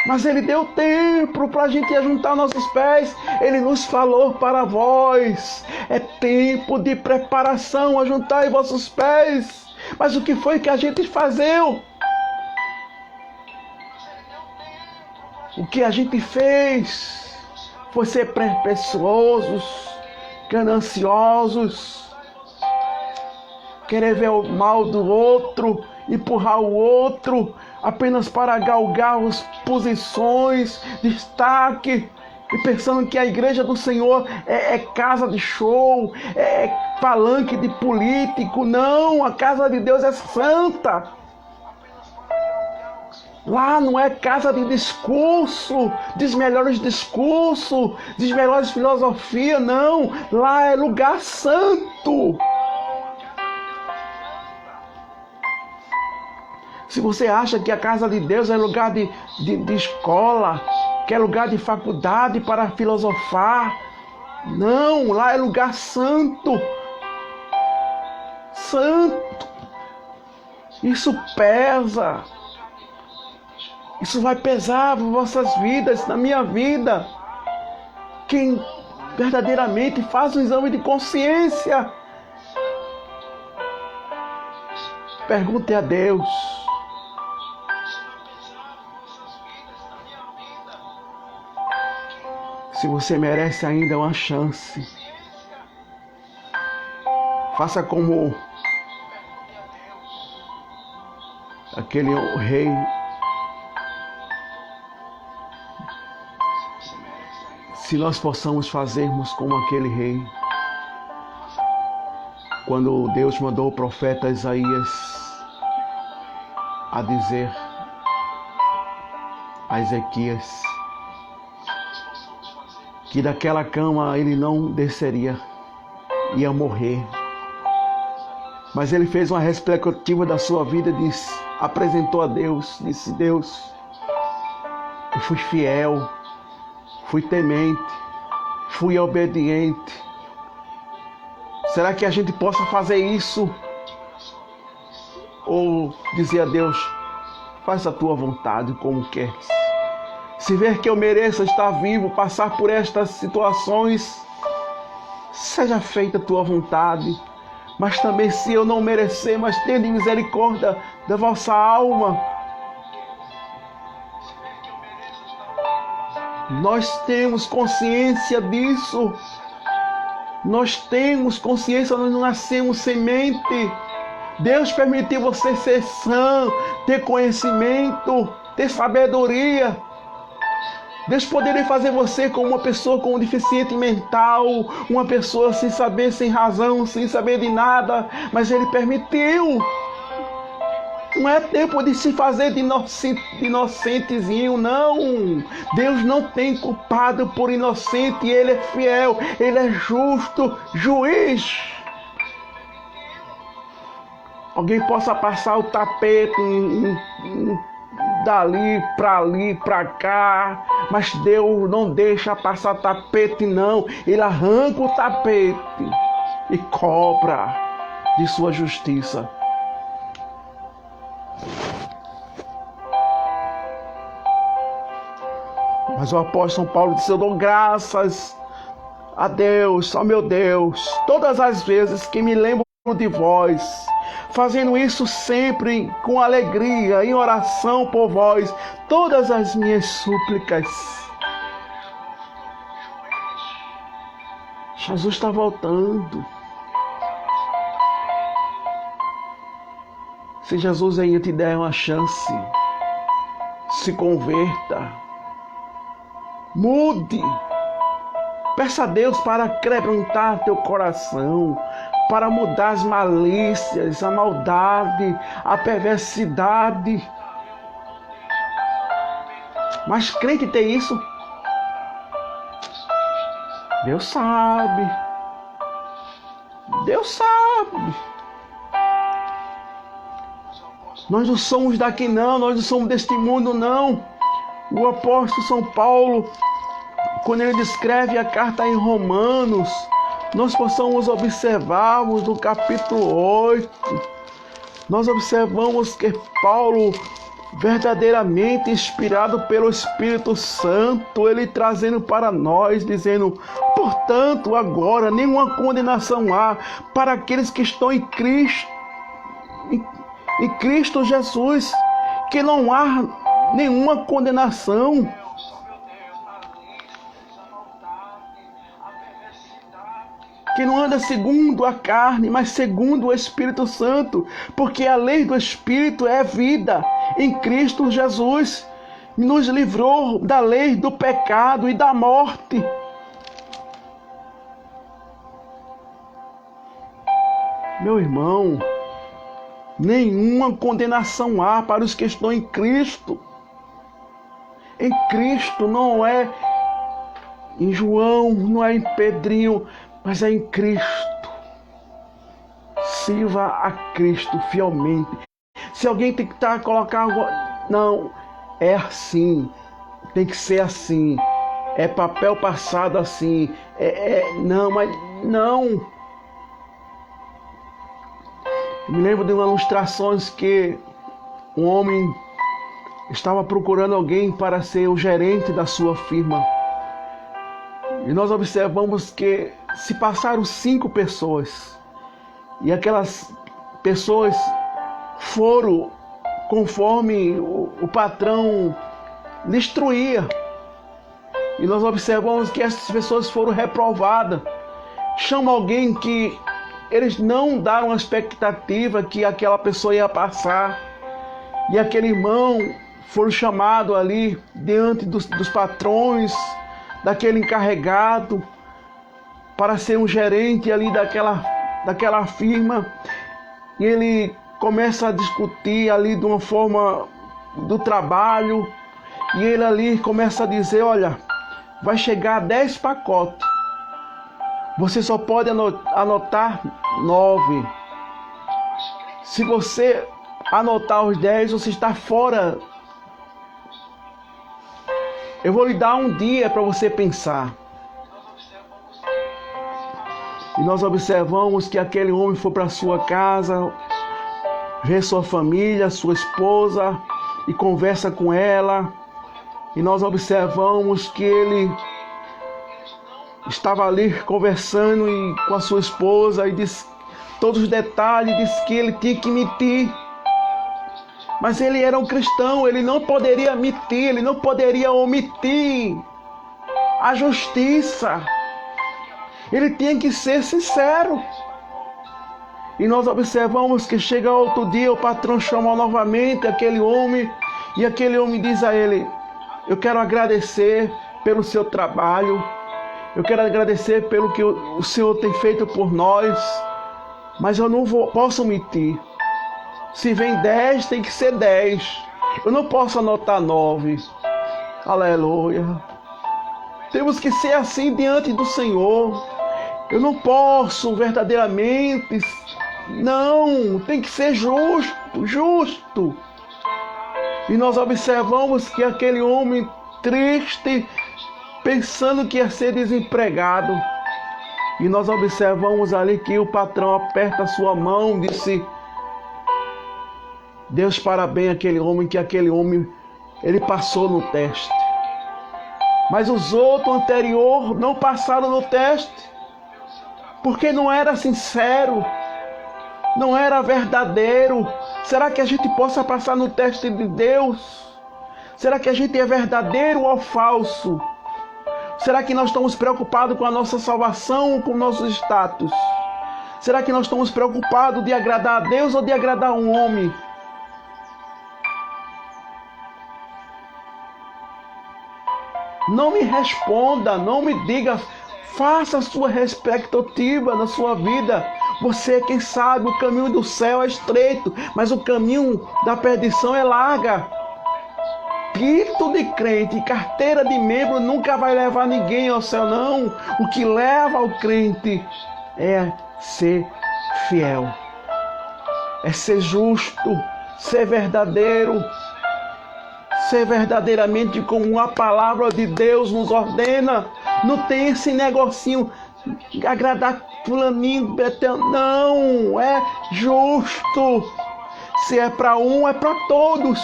Mas Ele deu tempo para a gente ajuntar nossos pés. Ele nos falou para vós: é tempo de preparação, ajuntai vossos pés. Mas o que foi que a gente fazeu? O que a gente fez foi ser presunçosos, gananciosos, querer ver o mal do outro, empurrar o outro, apenas para galgar as posições, destaque. e pensando que a igreja do Senhor é casa de show, é palanque de político. Não, a casa de Deus é santa. Lá não é casa de discurso, dos melhores discursos, das melhores filosofias, não. Lá é lugar santo. Se você acha que a casa de Deus é lugar de escola, que é lugar de faculdade para filosofar, não, lá é lugar santo. Santo. Isso pesa. Isso vai pesar nas vossas vidas, na minha vida. Quem verdadeiramente faz um exame de consciência, pergunte a Deus. Se você merece ainda uma chance, faça como aquele rei se nós possamos fazermos como aquele rei, quando Deus mandou o profeta Isaías a dizer a Ezequias que daquela cama ele não desceria, ia morrer. Mas ele fez uma retrospectiva da sua vida, apresentou a Deus, disse: Deus, eu fui fiel, fui temente, fui obediente. Será que a gente possa fazer isso? Ou dizer a Deus: faz a tua vontade como queres. Se ver que eu mereça estar vivo, passar por estas situações, seja feita a tua vontade. Mas também, se eu não merecer, mas tende misericórdia da vossa alma. Nós temos consciência disso. Nós temos consciência, nós não nascemos semente. Deus permitiu você ser sã, ter conhecimento, ter sabedoria. Deus poderia fazer você como uma pessoa com um deficiente mental, uma pessoa sem saber, sem razão, sem saber de nada, mas Ele permitiu. Não é tempo de se fazer de inocentezinho, não. Deus não tem culpado por inocente, Ele é fiel, Ele é justo, juiz. Alguém possa passar o tapete dali, para cá, mas Deus não deixa passar tapete, não. Ele arranca o tapete e cobra de sua justiça. Mas o apóstolo Paulo disse: eu dou graças a Deus, ó meu Deus, todas as vezes que me lembro de vós, fazendo isso sempre com alegria, em oração por vós, todas as minhas súplicas. Jesus está voltando. Se Jesus ainda te der uma chance, se converta, mude, peça a Deus para quebrantar teu coração, para mudar as malícias, a maldade, a perversidade. Mas crente tem isso? Deus sabe. Deus sabe. Nós não somos daqui não, nós não somos deste mundo não. O apóstolo São Paulo, quando ele descreve a carta em Romanos, nós possamos observarmos no capítulo 8, nós observamos que Paulo, verdadeiramente inspirado pelo Espírito Santo, ele trazendo para nós, dizendo: portanto, agora nenhuma condenação há para aqueles que estão em Cristo Jesus, que não há nenhuma condenação. Que não anda segundo a carne, mas segundo o Espírito Santo, porque a lei do Espírito é vida em Cristo Jesus. nos livrou da lei do pecado e da morte. Meu irmão, nenhuma condenação há para os que estão em Cristo. Em Cristo, não é em João, não é em Pedrinho, mas é em Cristo. Sirva a Cristo fielmente. Se alguém tem que colocar algo, não, é assim, tem que ser assim, é papel passado assim, não, mas não. Eu me lembro de uma ilustração que um homem estava procurando alguém para ser o gerente da sua firma. E nós observamos que se passaram 5 pessoas e aquelas pessoas foram conforme o patrão instruía. E nós observamos que essas pessoas foram reprovadas. Chama alguém que eles não deram a expectativa que aquela pessoa ia passar. E aquele irmão foi chamado ali diante dos patrões, daquele encarregado, para ser um gerente ali daquela firma. E ele começa a discutir ali de uma forma do trabalho. E ele ali começa a dizer, olha, vai chegar a 10 pacotes. Você só pode anotar 9. Se você anotar os 10, você está fora. Eu vou lhe dar um dia para você pensar. E nós observamos que aquele homem foi para sua casa, vê sua família, sua esposa, e conversa com ela. E nós observamos que ele estava ali conversando com a sua esposa e disse todos os detalhes, disse que ele tinha que mentir. Mas ele era um cristão, ele não poderia mentir, ele não poderia omitir a justiça. Ele tinha que ser sincero. E nós observamos que chega outro dia, o patrão chama novamente aquele homem, e aquele homem diz a ele, eu quero agradecer pelo seu trabalho, eu quero agradecer pelo que o Senhor tem feito por nós, mas eu não posso mentir. Se vem 10, tem que ser 10. Eu não posso anotar 9. Aleluia. Temos que ser assim diante do Senhor. Eu não posso verdadeiramente. Não, tem que ser justo. E nós observamos que aquele homem triste, pensando que ia ser desempregado. E nós observamos ali que o patrão aperta a sua mão e disse, Deus parabéns àquele homem, que aquele homem, ele passou no teste. Mas os outros anteriores não passaram no teste, porque não era sincero, não era verdadeiro. Será que a gente possa passar no teste de Deus? Será que a gente é verdadeiro ou falso? Será que nós estamos preocupados com a nossa salvação ou com o nosso status? Será que nós estamos preocupados de agradar a Deus ou de agradar um homem? Não me responda, não me diga, faça a sua retrospectiva na sua vida. Você, quem sabe, o caminho do céu é estreito, mas o caminho da perdição é larga. Título de crente e carteira de membro nunca vai levar ninguém ao céu, não. O que leva ao crente é ser fiel, é ser justo, ser verdadeiro, ser verdadeiramente como a palavra de Deus nos ordena. Não tem esse negocinho agradar fulaninho, não, é justo. Se é para um, é para todos.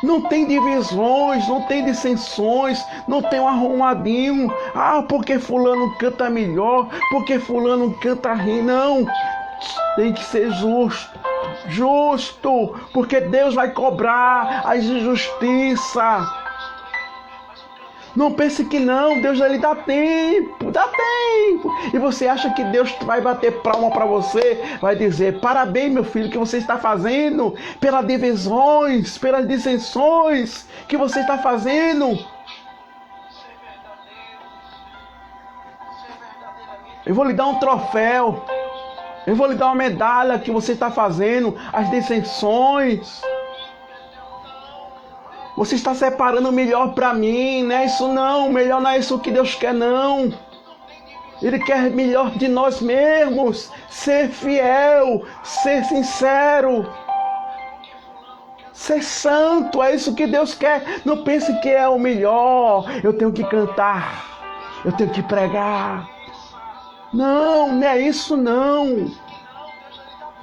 Não tem divisões, não tem dissensões, não tem um arrumadinho. Ah, porque fulano canta melhor, porque fulano canta rir. Não, tem que ser justo, porque Deus vai cobrar as injustiças. Não pense que não, Deus ele dá tempo, dá tempo. E você acha que Deus vai bater palma para você, vai dizer, parabéns meu filho, que você está fazendo, pelas divisões, pelas dissensões que você está fazendo. Eu vou lhe dar um troféu, eu vou lhe dar uma medalha que você está fazendo, as dissensões. Você está separando o melhor para mim, não é isso não, o melhor não é isso que Deus quer não. Ele quer melhor de nós mesmos, ser fiel, ser sincero, ser santo, é isso que Deus quer. Não pense que é o melhor, eu tenho que cantar, eu tenho que pregar. Não, não é isso não.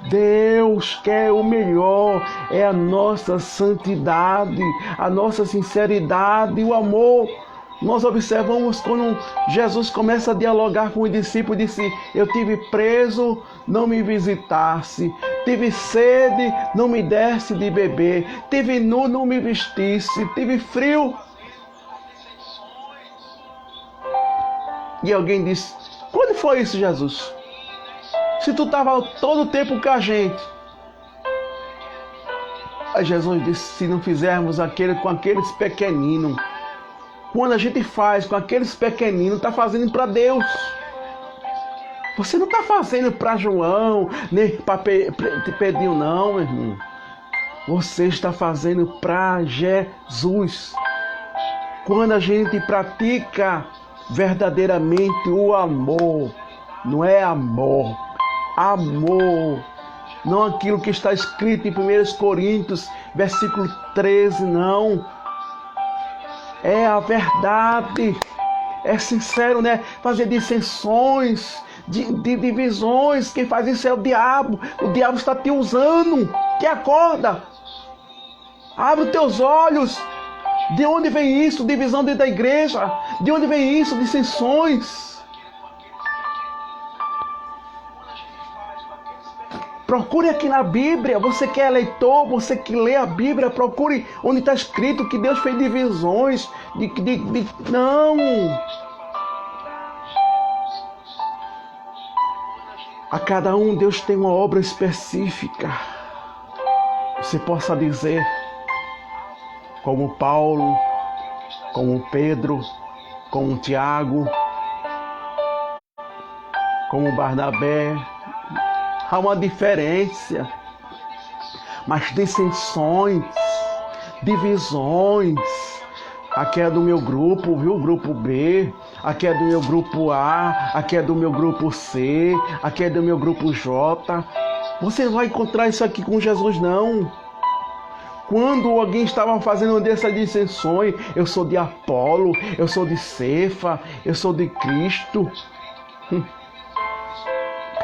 Deus quer o melhor, é a nossa santidade, a nossa sinceridade e o amor. Nós observamos quando Jesus começa a dialogar com os discípulos, disse, eu tive preso, não me visitasse, tive sede, não me desse de beber, tive nu, não me vestisse, tive frio. E alguém disse, quando foi isso, Jesus? Se tu estava todo o tempo com a gente. Aí Jesus disse, se não fizermos com aqueles pequeninos, quando a gente faz com aqueles pequeninos, está fazendo para Deus. Você não está fazendo para João, nem para Pedrinho não, meu irmão. Você está fazendo para Jesus. Quando a gente pratica verdadeiramente o amor, não é amor, amor, não aquilo que está escrito em 1 Coríntios, versículo 13, não. É a verdade, é sincero, né? Fazer dissensões, de divisões, quem faz isso é o diabo está te usando, que acorda, abre os teus olhos. De onde vem isso? Divisão dentro da igreja, de onde vem isso? Dissensões. Procure aqui na Bíblia, você que é leitor, você que lê a Bíblia, procure onde está escrito que Deus fez divisões, não. A cada um Deus tem uma obra específica. Você possa dizer, como Paulo, como Pedro, como Tiago, como Barnabé, há uma diferença, mas dissensões, divisões. Aqui é do meu grupo, viu? Grupo B. Aqui é do meu grupo A. Aqui é do meu grupo C. Aqui é do meu grupo J. Você não vai encontrar isso aqui com Jesus, não. Quando alguém estava fazendo dessas dissensões, eu sou de Apolo, eu sou de Cefa, eu sou de Cristo.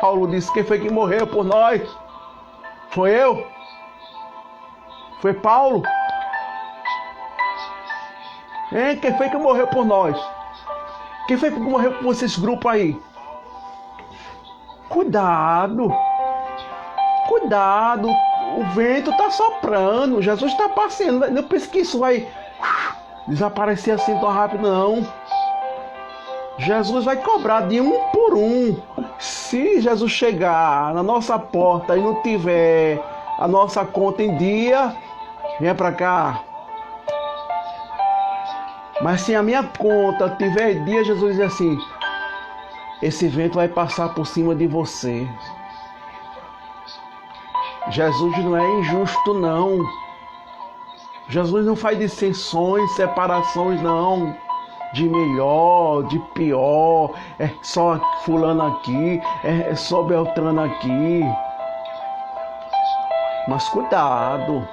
Paulo disse, quem foi que morreu por nós? Foi eu? Foi Paulo? Quem foi que morreu por nós? Quem foi que morreu por esses grupos aí? Cuidado! Cuidado! O vento está soprando, Jesus está passeando. Não pense que isso vai desaparecer assim tão rápido, não. Jesus vai cobrar de um por um. Se Jesus chegar na nossa porta e não tiver a nossa conta em dia, venha para cá. Mas se a minha conta tiver em dia, Jesus diz assim, esse vento vai passar por cima de você. Jesus não é injusto, não. Jesus não faz dissensões, separações, não. De melhor, de pior, é só fulano aqui, é só Beltrano aqui. Mas cuidado.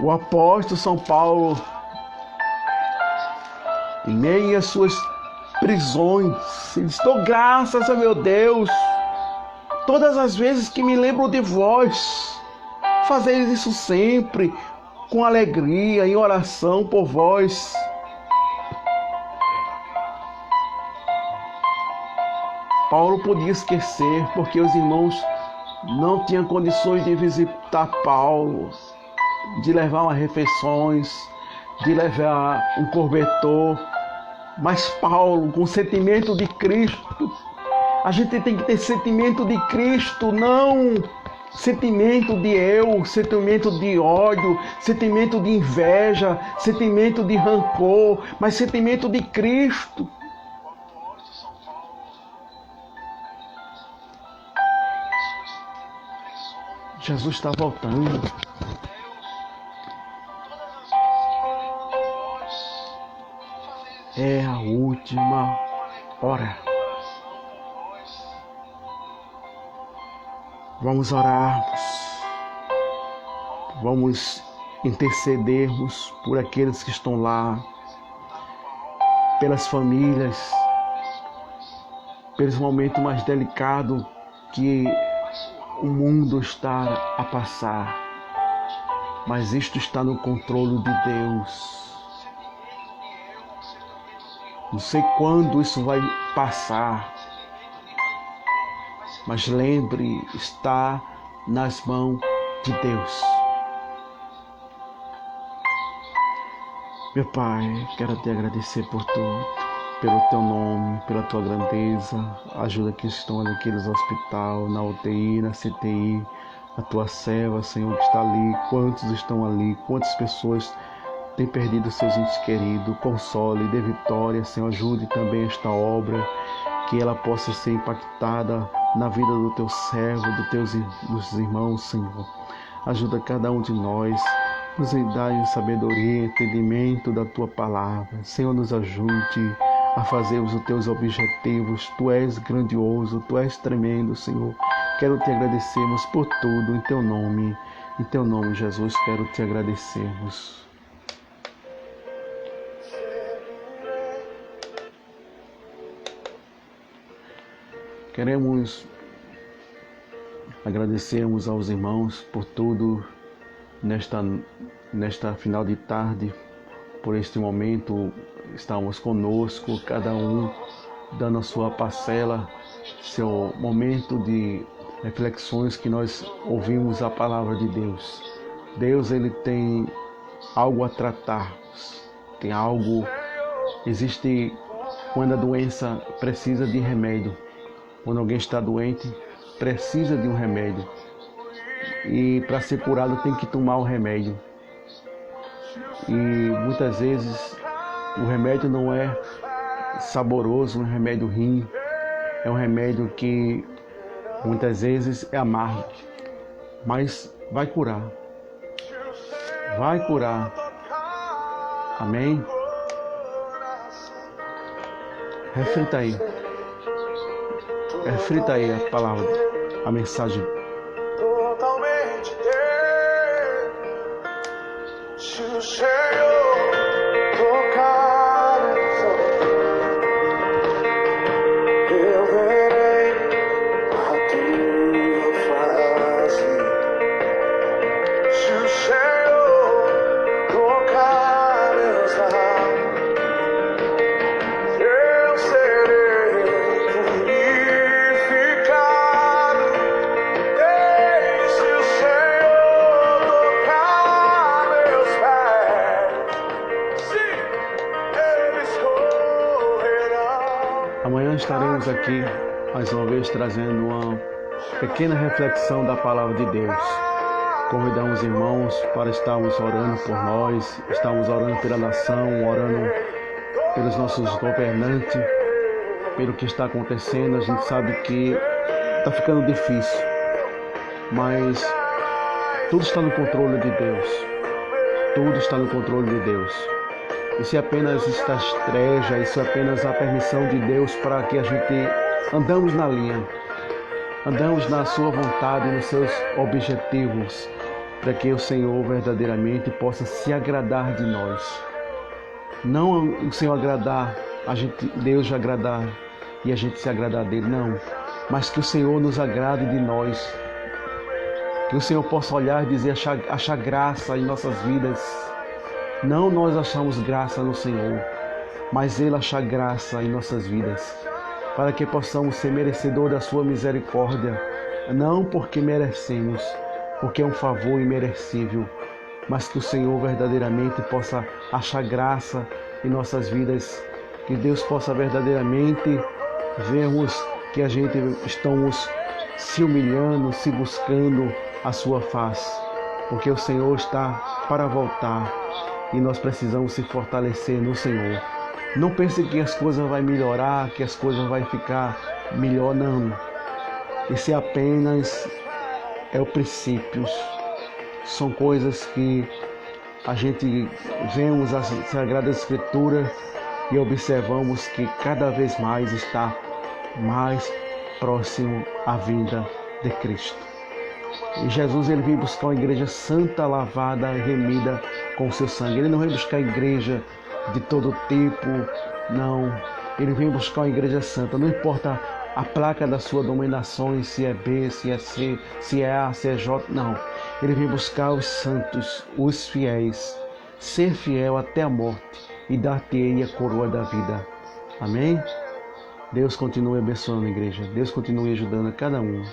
O apóstolo São Paulo, em meio às suas prisões, ele diz, dou graças a meu Deus, todas as vezes que me lembro de vós, fazeis isso sempre, com alegria, em oração por vós. Paulo podia esquecer, porque os irmãos não tinham condições de visitar Paulo, de levar umas refeições, de levar um cobertor, mas Paulo, com o sentimento de Cristo, a gente tem que ter sentimento de Cristo, não sentimento de eu, sentimento de ódio, sentimento de inveja, sentimento de rancor, mas sentimento de Cristo. Jesus está voltando. É a última hora. Vamos orarmos. Vamos intercedermos por aqueles que estão lá, pelas famílias, pelos momentos mais delicados que o mundo está a passar. Mas isto está no controle de Deus. Não sei quando isso vai passar, mas lembre, está nas mãos de Deus. Meu Pai, quero te agradecer por tudo, pelo teu nome, pela tua grandeza. Ajuda que estão naqueles hospital, na UTI, na CTI, a tua serva, Senhor, que está ali. Quantos estão ali? Quantas pessoas têm perdido seus entes queridos? Console, dê vitória, Senhor. Ajude também esta obra, que ela possa ser impactada na vida do teu servo, dos irmãos, Senhor. Ajuda cada um de nós. Nos dá sabedoria, entendimento da tua palavra. Senhor, nos ajude a fazermos os teus objetivos. Tu és grandioso, tu és tremendo, Senhor. Quero te agradecermos por tudo em teu nome. Em teu nome, Jesus, quero te agradecermos. Queremos agradecermos aos irmãos por tudo nesta final de tarde, por este momento. Estamos conosco, cada um dando a sua parcela, seu momento de reflexões que nós ouvimos a palavra de Deus. Deus, ele tem algo a tratar, tem algo, existe quando a doença precisa de remédio. Quando alguém está doente, precisa de um remédio. E para ser curado tem que tomar o remédio. E muitas vezes o remédio não é saboroso, um remédio ruim. É um remédio que muitas vezes é amargo. Mas vai curar. Vai curar. Amém? Reflita aí. Reflita aí a palavra, a mensagem. Totalmente teu. Se o Senhor tocar essa eu verei a tua face. Se o Senhor tocar essa eu serei purificado. Deixe o Senhor tocar meus pés, sim, eles correrão. Amanhã estaremos aqui mais uma vez trazendo uma pequena reflexão da palavra de Deus. Convidamos os irmãos para estarmos orando por nós, estarmos orando pela nação, orando pelos nossos governantes, pelo que está acontecendo. A gente sabe que está ficando difícil, mas tudo está no controle de Deus. Tudo está no controle de Deus. Isso é apenas estratégia, isso é apenas a permissão de Deus para que a gente andamos na linha, andamos na sua vontade, nos seus objetivos, para que o Senhor verdadeiramente possa se agradar de nós. Não o Senhor agradar, Deus agradar e a gente se agradar dele, não. Mas que o Senhor nos agrade de nós. Que o Senhor possa olhar e dizer, achar graça em nossas vidas. Não nós achamos graça no Senhor, mas Ele achar graça em nossas vidas. Para que possamos ser merecedor da sua misericórdia. Não porque merecemos, porque é um favor imerecível. mas que o Senhor verdadeiramente possa achar graça em nossas vidas, que Deus possa verdadeiramente vermos que a gente estamos se humilhando, se buscando a sua face, porque o Senhor está para voltar e nós precisamos se fortalecer no Senhor. Não pense que as coisas vão melhorar, que as coisas vão ficar melhor, não. Isso apenas é o princípio. São coisas que a gente vemos a Sagrada Escritura e observamos que cada vez mais está mais próximo à vinda de Cristo. E Jesus, ele veio buscar uma igreja santa, lavada e remida com o seu sangue. Ele não veio buscar a igreja de todo tipo, não. Ele veio buscar uma igreja santa. Não importa a placa da sua denominação, se é B, se é C, se é A, se é J, não. Ele veio buscar os santos, os fiéis. Ser fiel até a morte e dar-te-ei a coroa da vida. Amém? Deus continue abençoando a igreja. Deus continue ajudando a cada um.